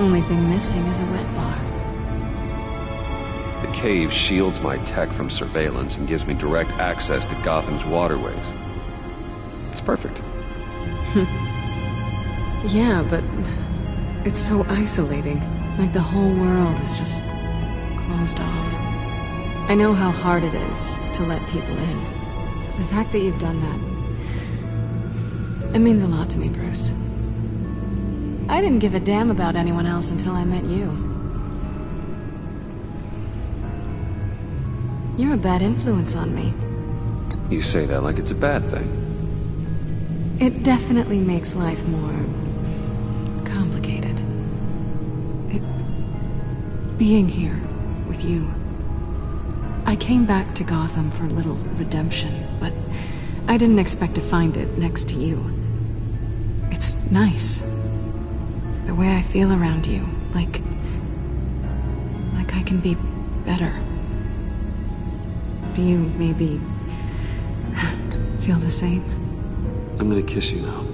Only thing missing is a wet bar. The cave shields my tech from surveillance and gives me direct access to Gotham's waterways. It's perfect. Yeah, but it's so isolating. Like the whole world is just closed off. I know how hard it is to let people in. The fact that you've done that, it means a lot to me, Bruce. I didn't give a damn about anyone else until I met you. You're a bad influence on me. You say that like it's a bad thing. It definitely makes life more complicated. Being here with you. I came back to Gotham for a little redemption, but I didn't expect to find it next to you. It's nice. The way I feel around you, like I can be better. Do you maybe feel the same? I'm gonna kiss you now.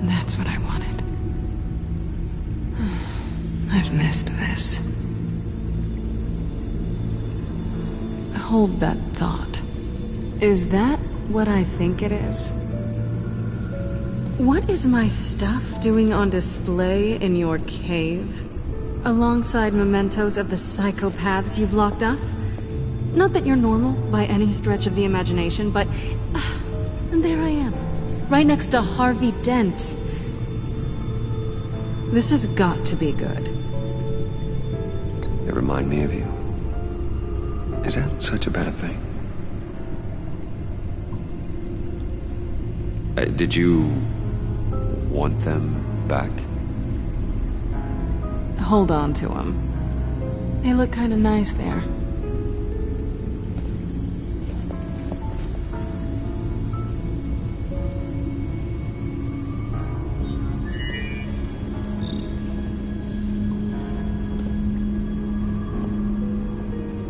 That's what I wanted. I've missed this. Hold that thought. Is that what I think it is? What is my stuff doing on display in your cave? Alongside mementos of the psychopaths you've locked up? Not that you're normal by any stretch of the imagination, but... and there I am. Right next to Harvey Dent. This has got to be good. They remind me of you. Is that such a bad thing? Did you want them back? Hold on to them. They look kind of nice there.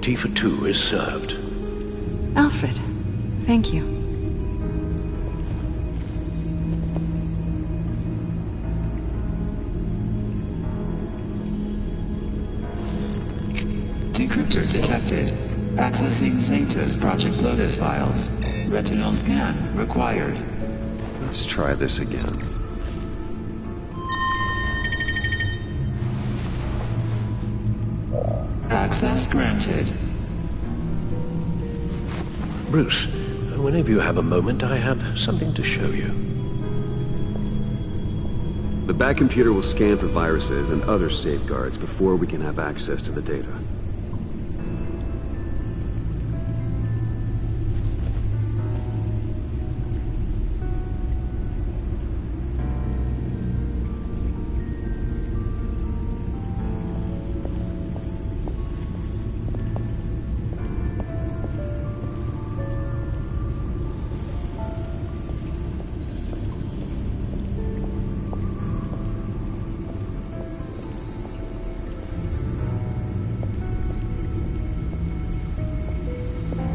Tea for two is served. Alfred, thank you. Decryptor detected. Accessing Zetas Project Lotus files. Retinal scan required. Let's try this again. Access granted. Bruce, whenever you have a moment, I have something to show you. The back computer will scan for viruses and other safeguards before we can have access to the data.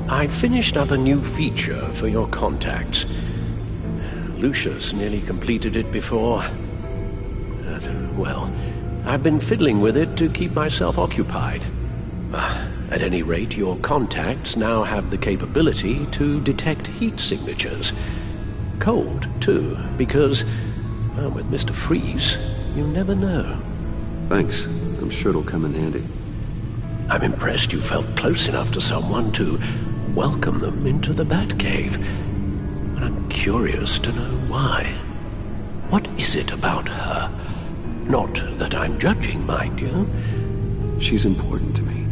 I finished up a new feature for your contacts. Lucius nearly completed it before. Well, I've been fiddling with it to keep myself occupied. At any rate, your contacts now have the capability to detect heat signatures. Cold, too, because, well, with Mr. Freeze, you never know. Thanks. I'm sure it'll come in handy. I'm impressed you felt close enough to someone to welcome them into the Batcave. And I'm curious to know why. What is it about her? Not that I'm judging, mind you. She's important to me.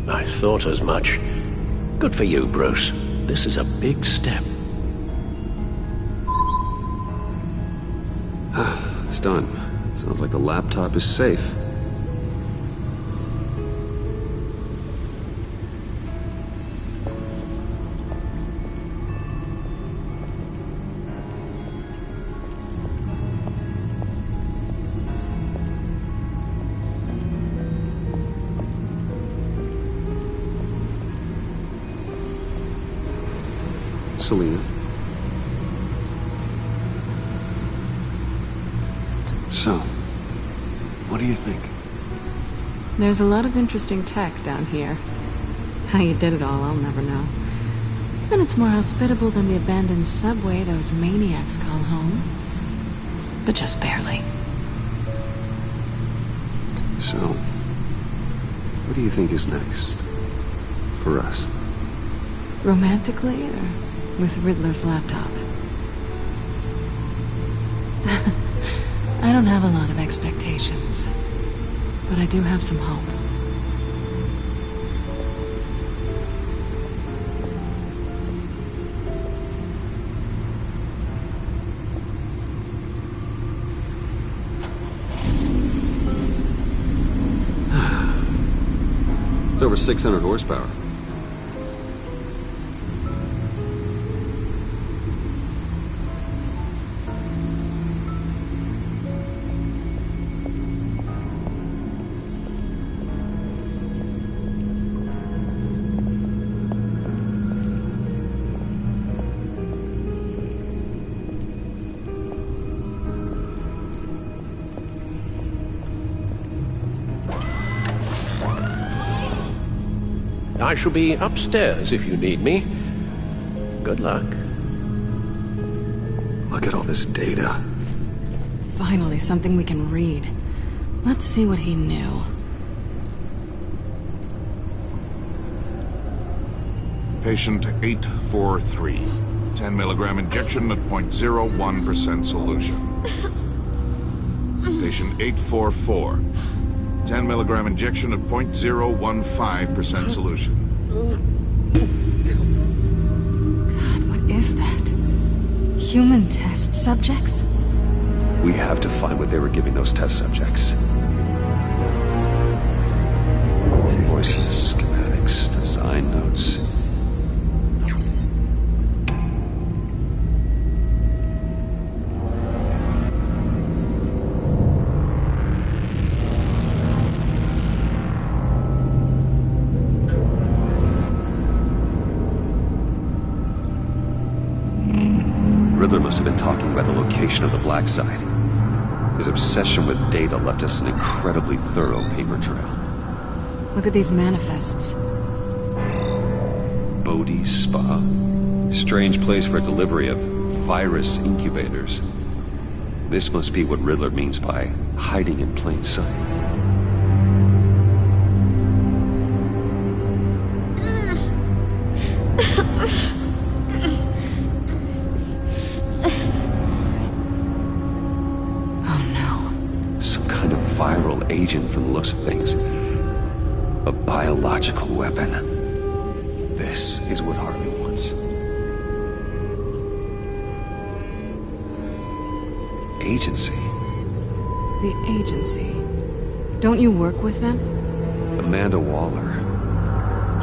I thought as much. Good for you, Bruce. This is a big step. It's done. Sounds like the laptop is safe. Selina. So, what do you think? There's a lot of interesting tech down here. How you did it all, I'll never know. And it's more hospitable than the abandoned subway those maniacs call home. But just barely. So, what do you think is next? For us? Romantically, or with Riddler's laptop? I don't have a lot of expectations, but I do have some hope. It's over 600 horsepower. I shall be upstairs if you need me. Good luck. Look at all this data. Finally, something we can read. Let's see what he knew. Patient 843. 10 milligram injection at 0.01% solution. Patient 844. 10 milligram injection at 0.015% solution. God, what is that? Human test subjects? We have to find what they were giving those test subjects. Invoices, schematics, design notes. Riddler must have been talking about the location of the Black Site. His obsession with data left us an incredibly thorough paper trail. Look at these manifests. Bodhi's Spa. Strange place for a delivery of virus incubators. This must be what Riddler means by hiding in plain sight. Viral agent from the looks of things. A biological weapon. This is what Harley wants. Agency. The agency. Don't you work with them? Amanda Waller.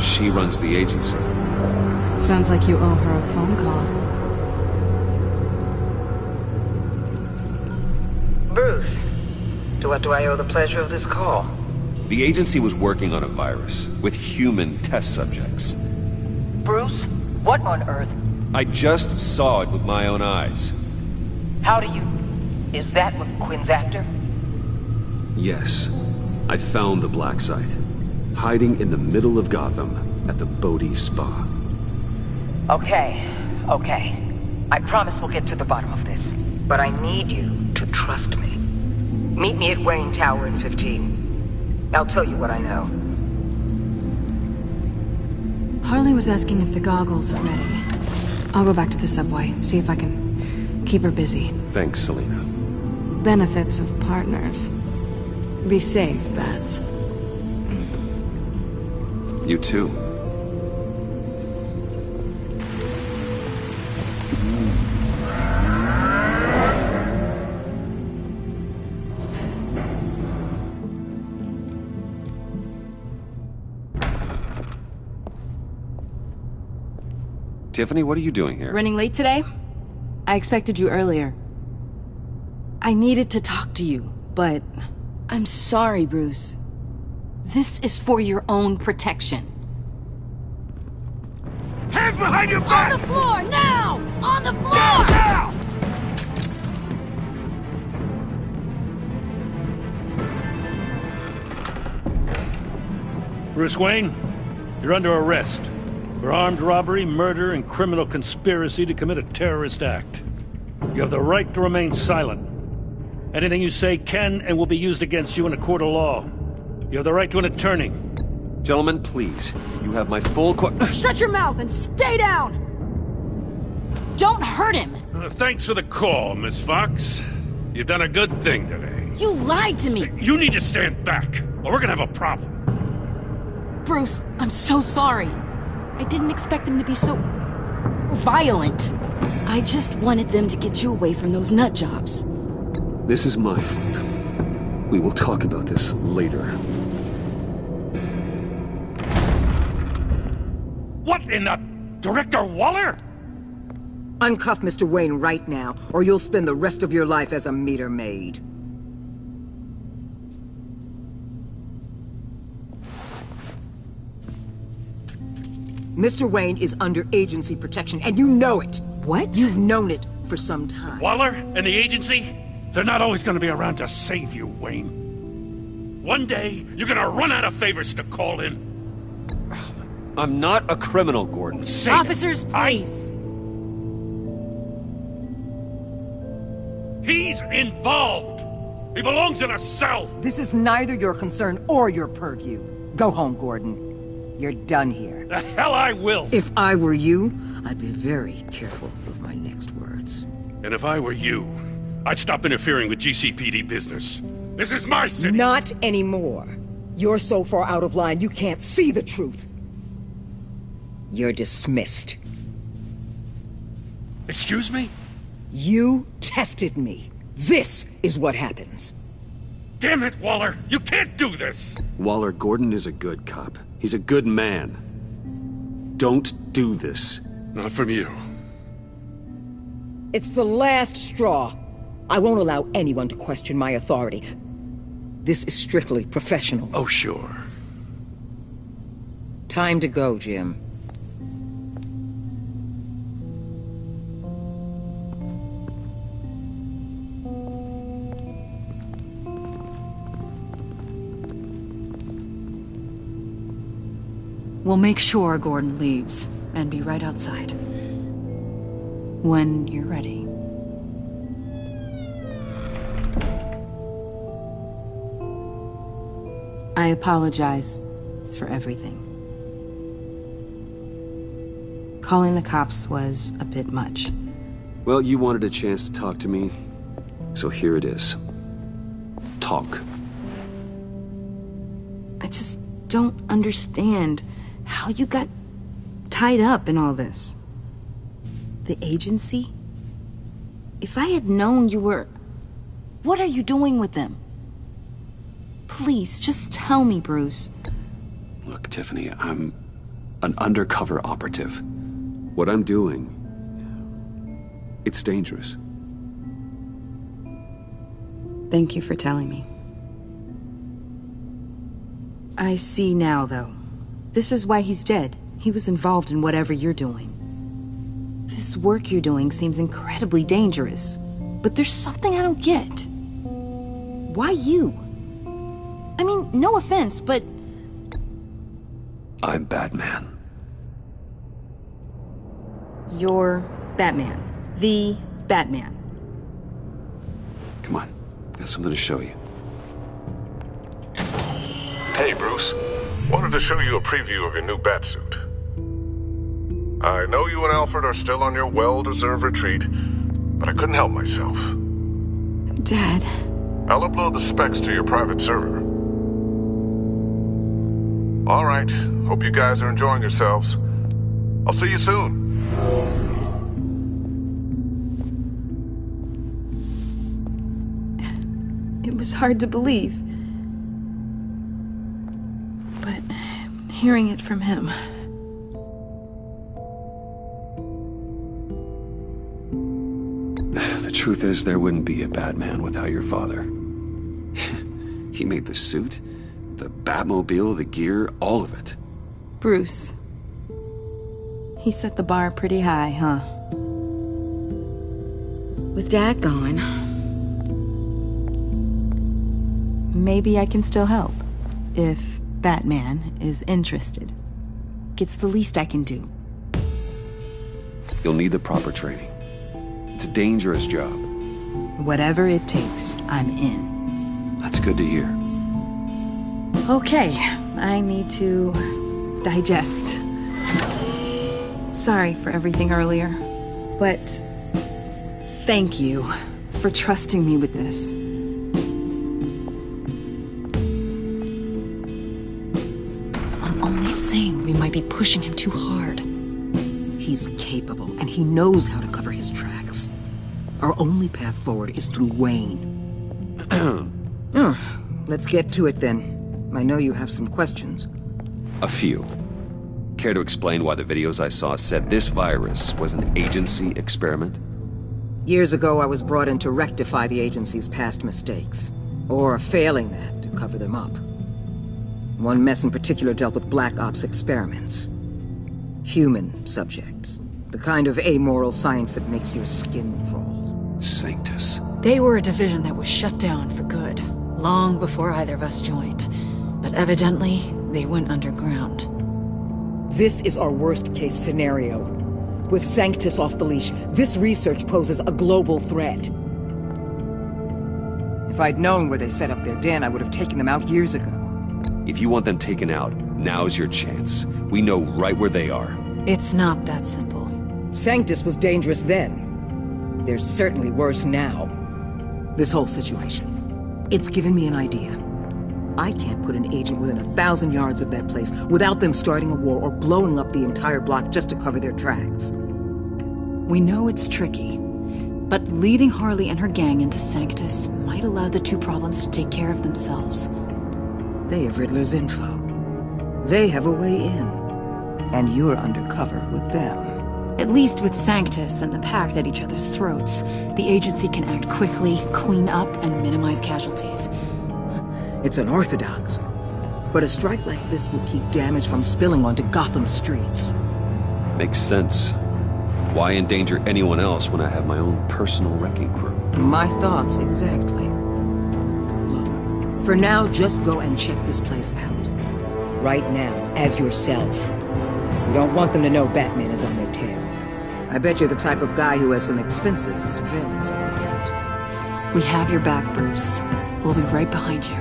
She runs the agency. Sounds like you owe her a phone call. Bruce. To what do I owe the pleasure of this call? The agency was working on a virus with human test subjects. Bruce? What on earth? I just saw it with my own eyes. How do you... Is that what Quinn's after? Yes. I found the Black Site. Hiding in the middle of Gotham at the Bodhi Spa. Okay. I promise we'll get to the bottom of this. But I need you to trust me. Meet me at Wayne Tower in 15. I'll tell you what I know. Harley was asking if the goggles are ready. I'll go back to the subway, see if I can keep her busy. Thanks, Selina. Benefits of partners. Be safe, Bats. You too. Tiffany, what are you doing here? Running late today? I expected you earlier. I needed to talk to you, but... I'm sorry, Bruce. This is for your own protection. Hands hands behind your back! On the floor, now! On the floor! Down, now! Bruce Wayne, you're under arrest for armed robbery, murder, and criminal conspiracy to commit a terrorist act. You have the right to remain silent. Anything you say can and will be used against you in a court of law. You have the right to an attorney. Gentlemen, please. You have my full Shut your mouth and stay down! Don't hurt him! Thanks for the call, Miss Fox. You've done a good thing today. You lied to me! You need to stand back, or we're gonna have a problem. Bruce, I'm so sorry. I didn't expect them to be so violent. I just wanted them to get you away from those nut jobs. This is my fault. We will talk about this later. What in the... Director Waller? Uncuff Mr. Wayne right now, or you'll spend the rest of your life as a meter maid. Mr. Wayne is under agency protection, and you know it. What? You've known it for some time. Waller and the agency? They're not always gonna be around to save you, Wayne. One day, you're gonna run out of favors to call in. I'm not a criminal, Gordon. Officers, please. He's involved! He belongs in a cell! This is neither your concern or your purview. Go home, Gordon. You're done here. The hell I will! If I were you, I'd be very careful with my next words. And if I were you, I'd stop interfering with GCPD business. This is my city! Not anymore. You're so far out of line, you can't see the truth. You're dismissed. Excuse me? You tested me. This is what happens. Damn it, Waller! You can't do this! Waller, Gordon is a good cop. He's a good man. Don't do this. Not from you. It's the last straw. I won't allow anyone to question my authority. This is strictly professional. Oh, sure. Time to go, Jim. We'll make sure Gordon leaves, and be right outside. When you're ready. I apologize for everything. Calling the cops was a bit much. Well, you wanted a chance to talk to me, so here it is. Talk. I just don't understand how you got tied up in all this. The agency? If I had known you were... What are you doing with them? Please, just tell me, Bruce. Look, Tiffany, I'm an undercover operative. What I'm doing, it's dangerous. Thank you for telling me. I see now, though. This is why he's dead. He was involved in whatever you're doing. This work you're doing seems incredibly dangerous. But there's something I don't get. Why you? I mean, no offense, but... I'm Batman. You're Batman. The Batman. Come on, got something to show you. Hey, Bruce. Wanted to show you a preview of your new Batsuit. I know you and Alfred are still on your well-deserved retreat, but I couldn't help myself. Dad. I'll upload the specs to your private server. All right. Hope you guys are enjoying yourselves. I'll see you soon. It was hard to believe. But hearing it from him... The truth is, there wouldn't be a Batman without your father. He made the suit, the Batmobile, the gear, all of it. Bruce. He set the bar pretty high, huh? With Dad gone, maybe I can still help. If Batman is interested. It's the least I can do. You'll need the proper training. It's a dangerous job. Whatever it takes, I'm in. That's good to hear. Okay, I need to digest. Sorry for everything earlier, but thank you for trusting me with this. I'm only saying we might be pushing him too hard. He's capable, and he knows how to cover his tracks. Our only path forward is through Wayne. Let's get to it then. I know you have some questions. A few. Care to explain why the videos I saw said this virus was an agency experiment? Years ago, I was brought in to rectify the agency's past mistakes. Or failing that, to cover them up. One mess in particular dealt with Black Ops experiments. Human subjects. The kind of amoral science that makes your skin crawl. Sanctus. They were a division that was shut down for good, long before either of us joined. But evidently, they went underground. This is our worst-case scenario. With Sanctus off the leash, this research poses a global threat. If I'd known where they set up their den, I would have taken them out years ago. If you want them taken out, now's your chance. We know right where they are. It's not that simple. Sanctus was dangerous then. They're certainly worse now. This whole situation, it's given me an idea. I can't put an agent within 1,000 yards of that place without them starting a war or blowing up the entire block just to cover their tracks. We know it's tricky, but leading Harley and her gang into Sanctus might allow the two problems to take care of themselves. They have Riddler's info. They have a way in. And you're undercover with them. At least with Sanctus and the Pact at each other's throats, the agency can act quickly, clean up, and minimize casualties. It's unorthodox. But a strike like this will keep damage from spilling onto Gotham streets. Makes sense. Why endanger anyone else when I have my own personal wrecking crew? My thoughts, exactly. Look, for now, just go and check this place out. Right now, as yourself. You don't want them to know Batman is on their tail. I bet you're the type of guy who has some expensive surveillance equipment. We have your back, Bruce. We'll be right behind you.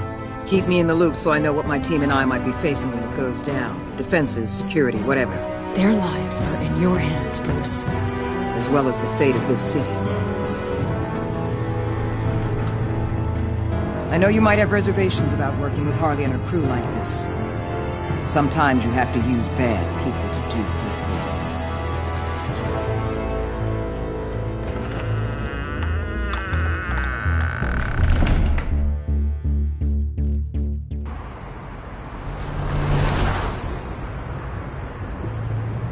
Keep me in the loop so I know what my team and I might be facing when it goes down. Defenses, security, whatever. Their lives are in your hands, Bruce. As well as the fate of this city. I know you might have reservations about working with Harley and her crew like this. Sometimes you have to use bad people to do good things.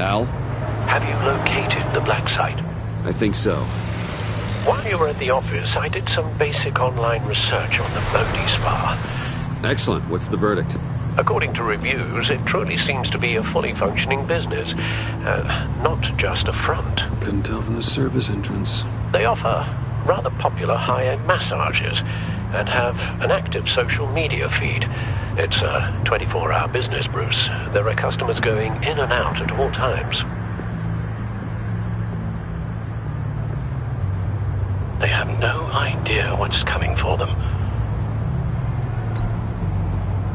Al? Have you located the black site? I think so. While you were at the office, I did some basic online research on the Bodhi Spa. Excellent. What's the verdict? According to reviews, it truly seems to be a fully functioning business. Not just a front. Couldn't tell from the service entrance. They offer rather popular high-end massages and have an active social media feed. It's a 24-hour business, Bruce. There are customers going in and out at all times. They have no idea what's coming for them.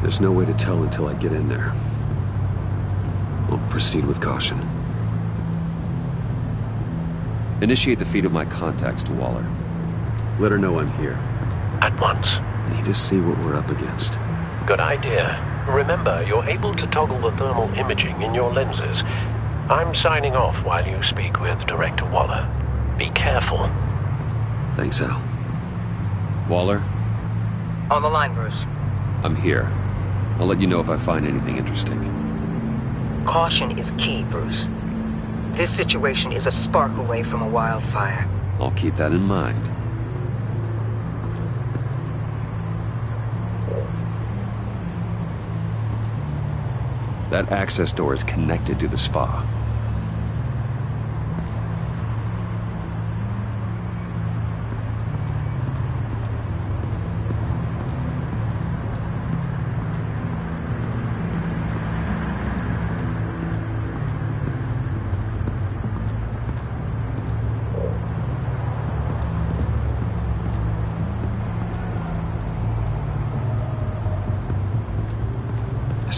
There's no way to tell until I get in there. I'll proceed with caution. Initiate the feed of my contacts to Waller. Let her know I'm here. At once. I need to see what we're up against. Good idea. Remember, you're able to toggle the thermal imaging in your lenses. I'm signing off while you speak with Director Waller. Be careful. Thanks, Al. Waller? On the line, Bruce. I'm here. I'll let you know if I find anything interesting. Caution is key, Bruce. This situation is a spark away from a wildfire. I'll keep that in mind. That access door is connected to the spa.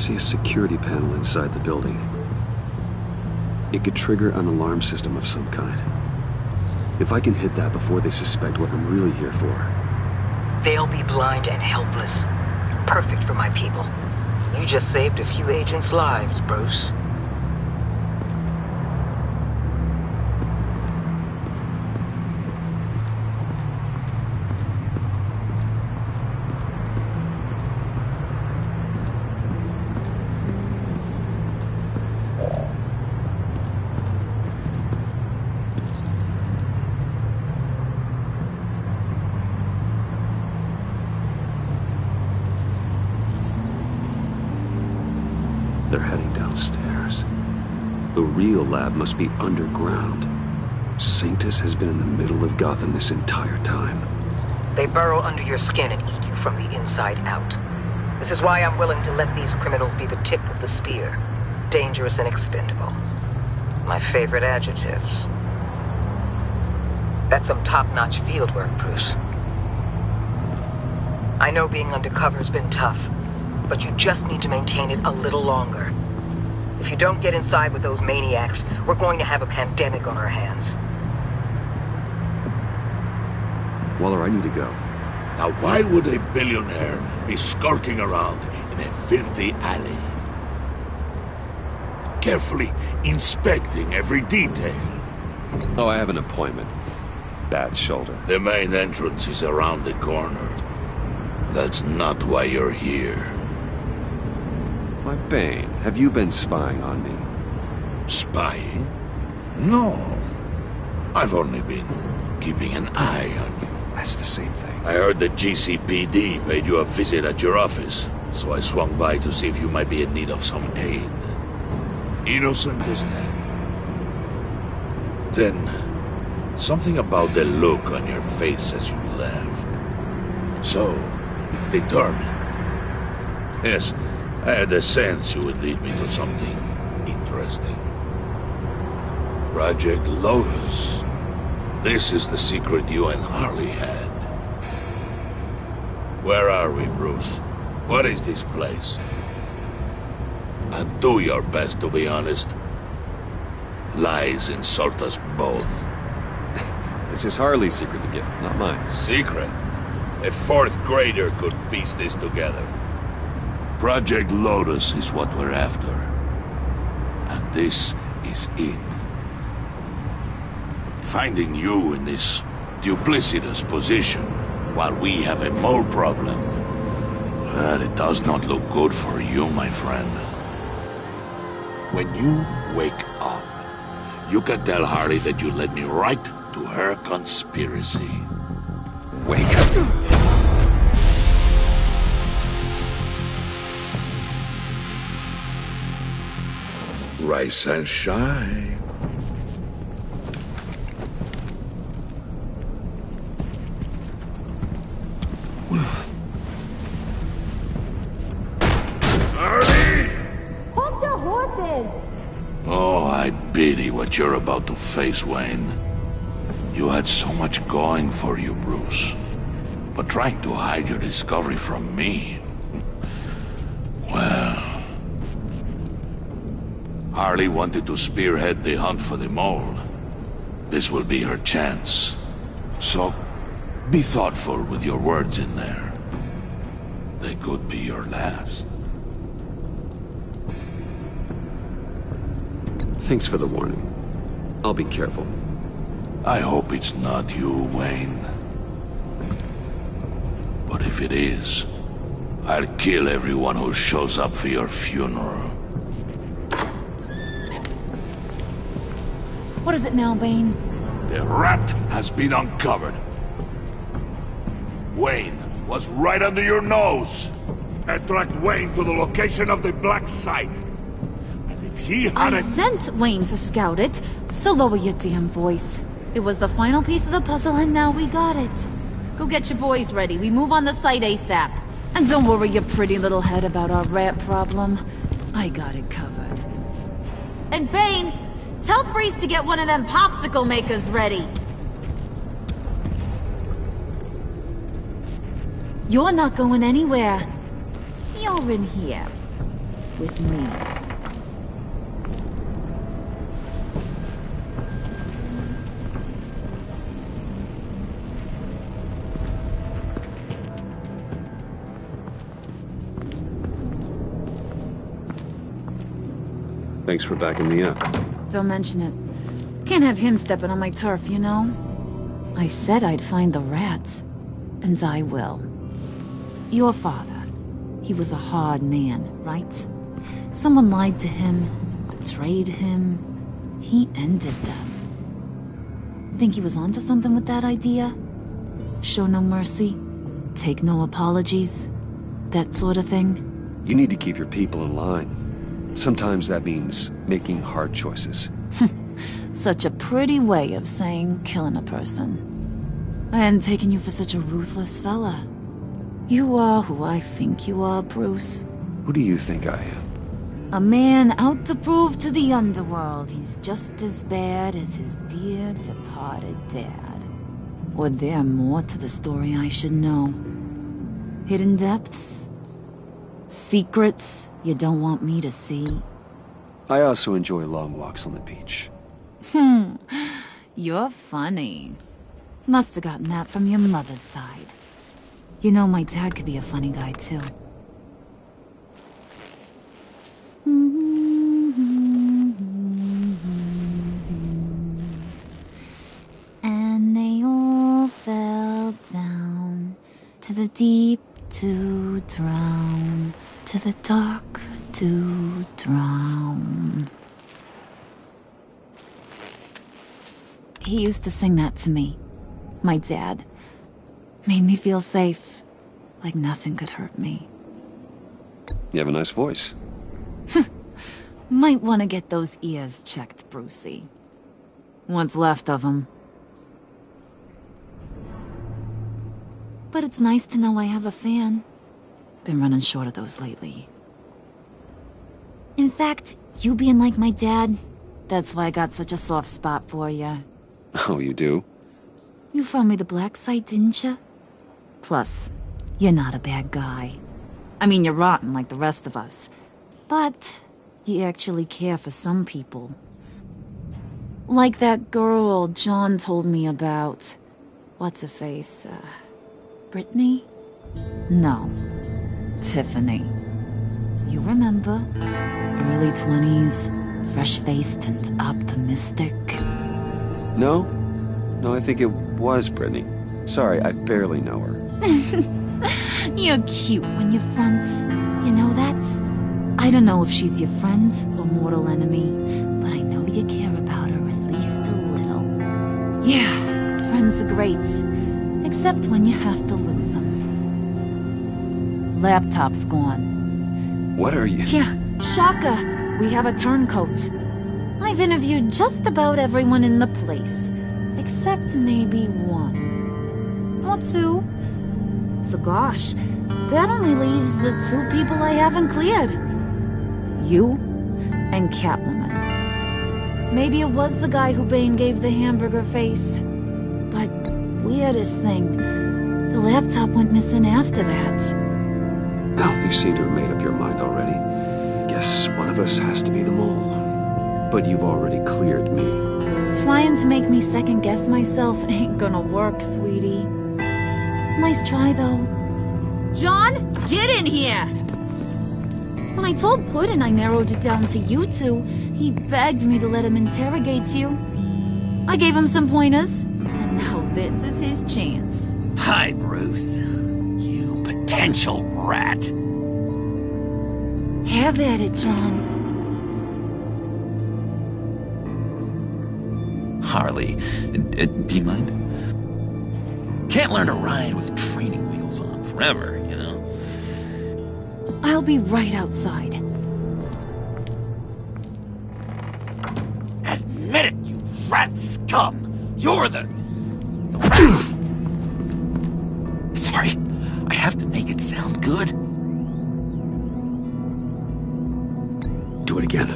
see a security panel inside the building. It could trigger an alarm system of some kind. If I can hit that before they suspect what I'm really here for. They'll be blind and helpless. Perfect for my people. You just saved a few agents' lives, Bruce. They're heading downstairs. The real lab must be underground. Sanctus has been in the middle of Gotham this entire time. They burrow under your skin and eat you from the inside out. This is why I'm willing to let these criminals be the tip of the spear. Dangerous and expendable. My favorite adjectives. That's some top-notch field work, Bruce. I know being undercover's been tough, but you just need to maintain it a little longer. If you don't get inside with those maniacs, we're going to have a pandemic on our hands. Waller, I need to go. Now why would a billionaire be skulking around in a filthy alley? Carefully inspecting every detail. Oh, I have an appointment. Bad shoulder. The main entrance is around the corner. That's not why you're here. Why, Bane, have you been spying on me? Spying? No. I've only been keeping an eye on you. That's the same thing. I heard the GCPD paid you a visit at your office, so I swung by to see if you might be in need of some aid. Innocent as that. Then, something about the look on your face as you left. So, determined. Yes, I had a sense you would lead me to something interesting. Project Lotus. This is the secret you and Harley had. Where are we, Bruce? What is this place? And do your best to be honest. Lies insult us both. This is Harley's secret to get, not mine. Secret? A fourth grader could piece this together. Project Lotus is what we're after. And this is it. Finding you in this duplicitous position while we have a mole problem. Well, it does not look good for you, my friend. When you wake up, you can tell Harley that you led me right to her conspiracy. Wake up. Rise and shine. Harley! Hold your horses! Oh, I pity what you're about to face, Wayne. You had so much going for you, Bruce. But trying to hide your discovery from me... well... Harley wanted to spearhead the hunt for the mole. This will be her chance. So, be thoughtful with your words in there. They could be your last. Thanks for the warning. I'll be careful. I hope it's not you, Wayne. But if it is, I'll kill everyone who shows up for your funeral. What is it now, Bane? The rat has been uncovered. Wayne was right under your nose. I tracked Wayne to the location of the black site. And if he had I sent Wayne to scout it, so lower your damn voice. It was the final piece of the puzzle and now we got it. Go get your boys ready. We move on the site ASAP. And don't worry your pretty little head about our rat problem. I got it covered. And Bane, tell Freeze to get one of them popsicle makers ready. You're not going anywhere. You're in here. with me. Thanks for backing me up. Don't mention it. Can't have him stepping on my turf, you know? I said I'd find the rats. And I will. Your father. He was a hard man, right? Someone lied to him, betrayed him. He ended them. Think he was onto something with that idea? Show no mercy? Take no apologies? That sort of thing? You need to keep your people in line. Sometimes that means making hard choices. Such a pretty way of saying killing a person. I hadn't taken you for such a ruthless fella. You are who I think you are, Bruce. Who do you think I am? A man out to prove to the underworld he's just as bad as his dear departed dad. Or there more to the story I should know? Hidden depths? Secrets you don't want me to see? I also enjoy long walks on the beach. You're funny. Must have gotten that from your mother's side. You know, my dad could be a funny guy, too. And they all fell down to the deep to drown, to the dark to drown. He used to sing that to me. My dad. Made me feel safe. Like nothing could hurt me. You have a nice voice. Might want to get those ears checked, Brucey. What's left of them. But it's nice to know I have a fan. Been running short of those lately. In fact, you being like my dad, that's why I got such a soft spot for you. Oh, you do? You found me the black site, didn't you? Plus, you're not a bad guy. I mean, you're rotten like the rest of us. But you actually care for some people. Like that girl John told me about. What's her face? Brittany? No. Tiffany. You remember? Early 20s, fresh-faced and optimistic. No? No, I think it was Brittany. Sorry, I barely know her. You're cute when you're front. You know that? I don't know if she's your friend or mortal enemy, but I know you care about her at least a little. Yeah, friends are great. Except when you have to lose them. Laptop's gone. What are you... Yeah, Shaka. We have a turncoat. I've interviewed just about everyone in the place. Except maybe one. Or two. So gosh, that only leaves the two people I haven't cleared. You and Catwoman. Maybe it was the guy who Bane gave the hamburger face. But weirdest thing, the laptop went missing after that. Well, you seem to have made up your mind already. Guess one of us has to be the mole. But you've already cleared me. Trying to make me second-guess myself ain't gonna work, sweetie. Nice try, though. John, get in here! When I told Puddin' I narrowed it down to you two, he begged me to let him interrogate you. I gave him some pointers, and now this is his chance. Hi, Bruce. You potential rat. Have at it, John. Harley, do you mind? Can't learn to ride with training wheels on forever, you know? I'll be right outside. Admit it, you rat scum! You're the rat! Sorry, I have to make it sound good. Do it again.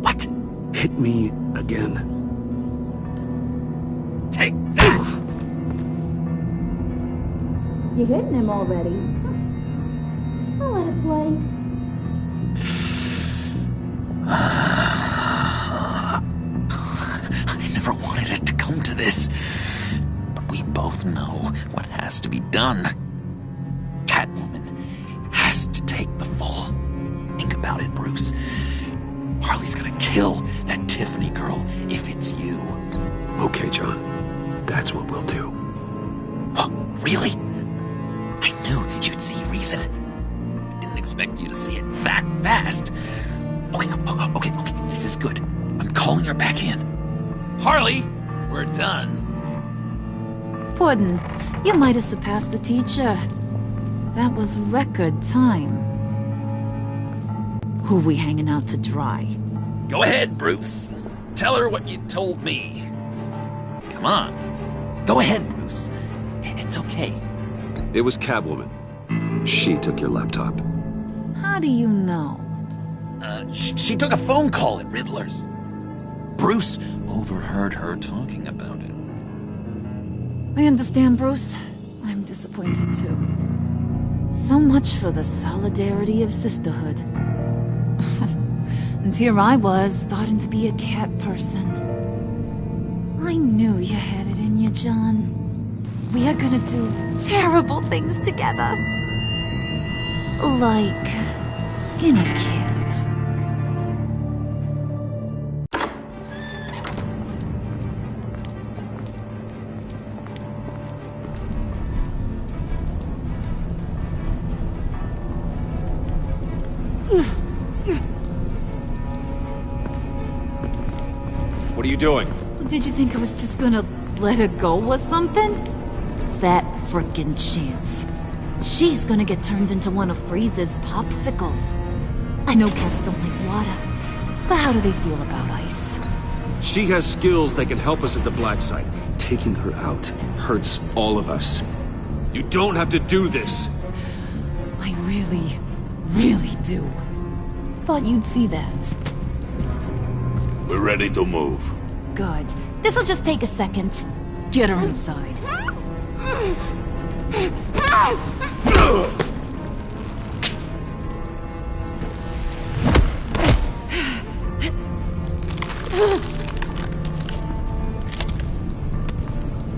What? Hit me again. Take that! You're hitting him already. I'll let it play. I never wanted it to come to this. But we both know what has to be done. Catwoman has to take the fall. Think about it, Bruce. Harley's gonna kill that Tiffany girl if it's you. Okay, John. That's what we'll do. What? Really? I knew you'd see reason. I didn't expect you to see it that fast. Okay. This is good. I'm calling her back in. Harley, we're done. Puddin', you might have surpassed the teacher. That was record time. Who we hanging out to dry? Go ahead, Bruce. Tell her what you told me. Come on. Go ahead, Bruce. It's okay. It was Catwoman. She took your laptop. How do you know? She took a phone call at Riddler's. Bruce overheard her talking about it. I understand, Bruce. I'm disappointed too. So much for the solidarity of sisterhood. And here I was, starting to be a cat person. I knew you had it in you, John. We are gonna do terrible things together. Like skin a cat. What are you doing? Did you think I was just gonna let her go or something? Fat frickin' chance. She's gonna get turned into one of Freeze's popsicles. I know cats don't like water, but how do they feel about ice? She has skills that can help us at the Black Site. Taking her out hurts all of us. You don't have to do this. I really, really do. Thought you'd see that. We're ready to move. Good. This'll just take a second. Get her inside.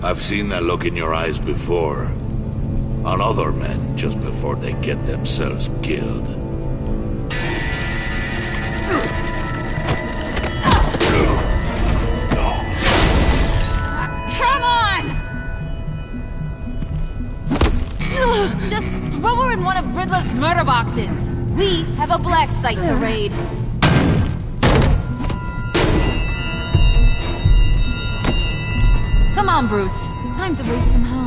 I've seen that look in your eyes before. On other men, just before they get themselves killed. Come on! Just throw her in one of Riddler's murder boxes. We have a Black Site to raid. Come on, Bruce. Time to raise some hell.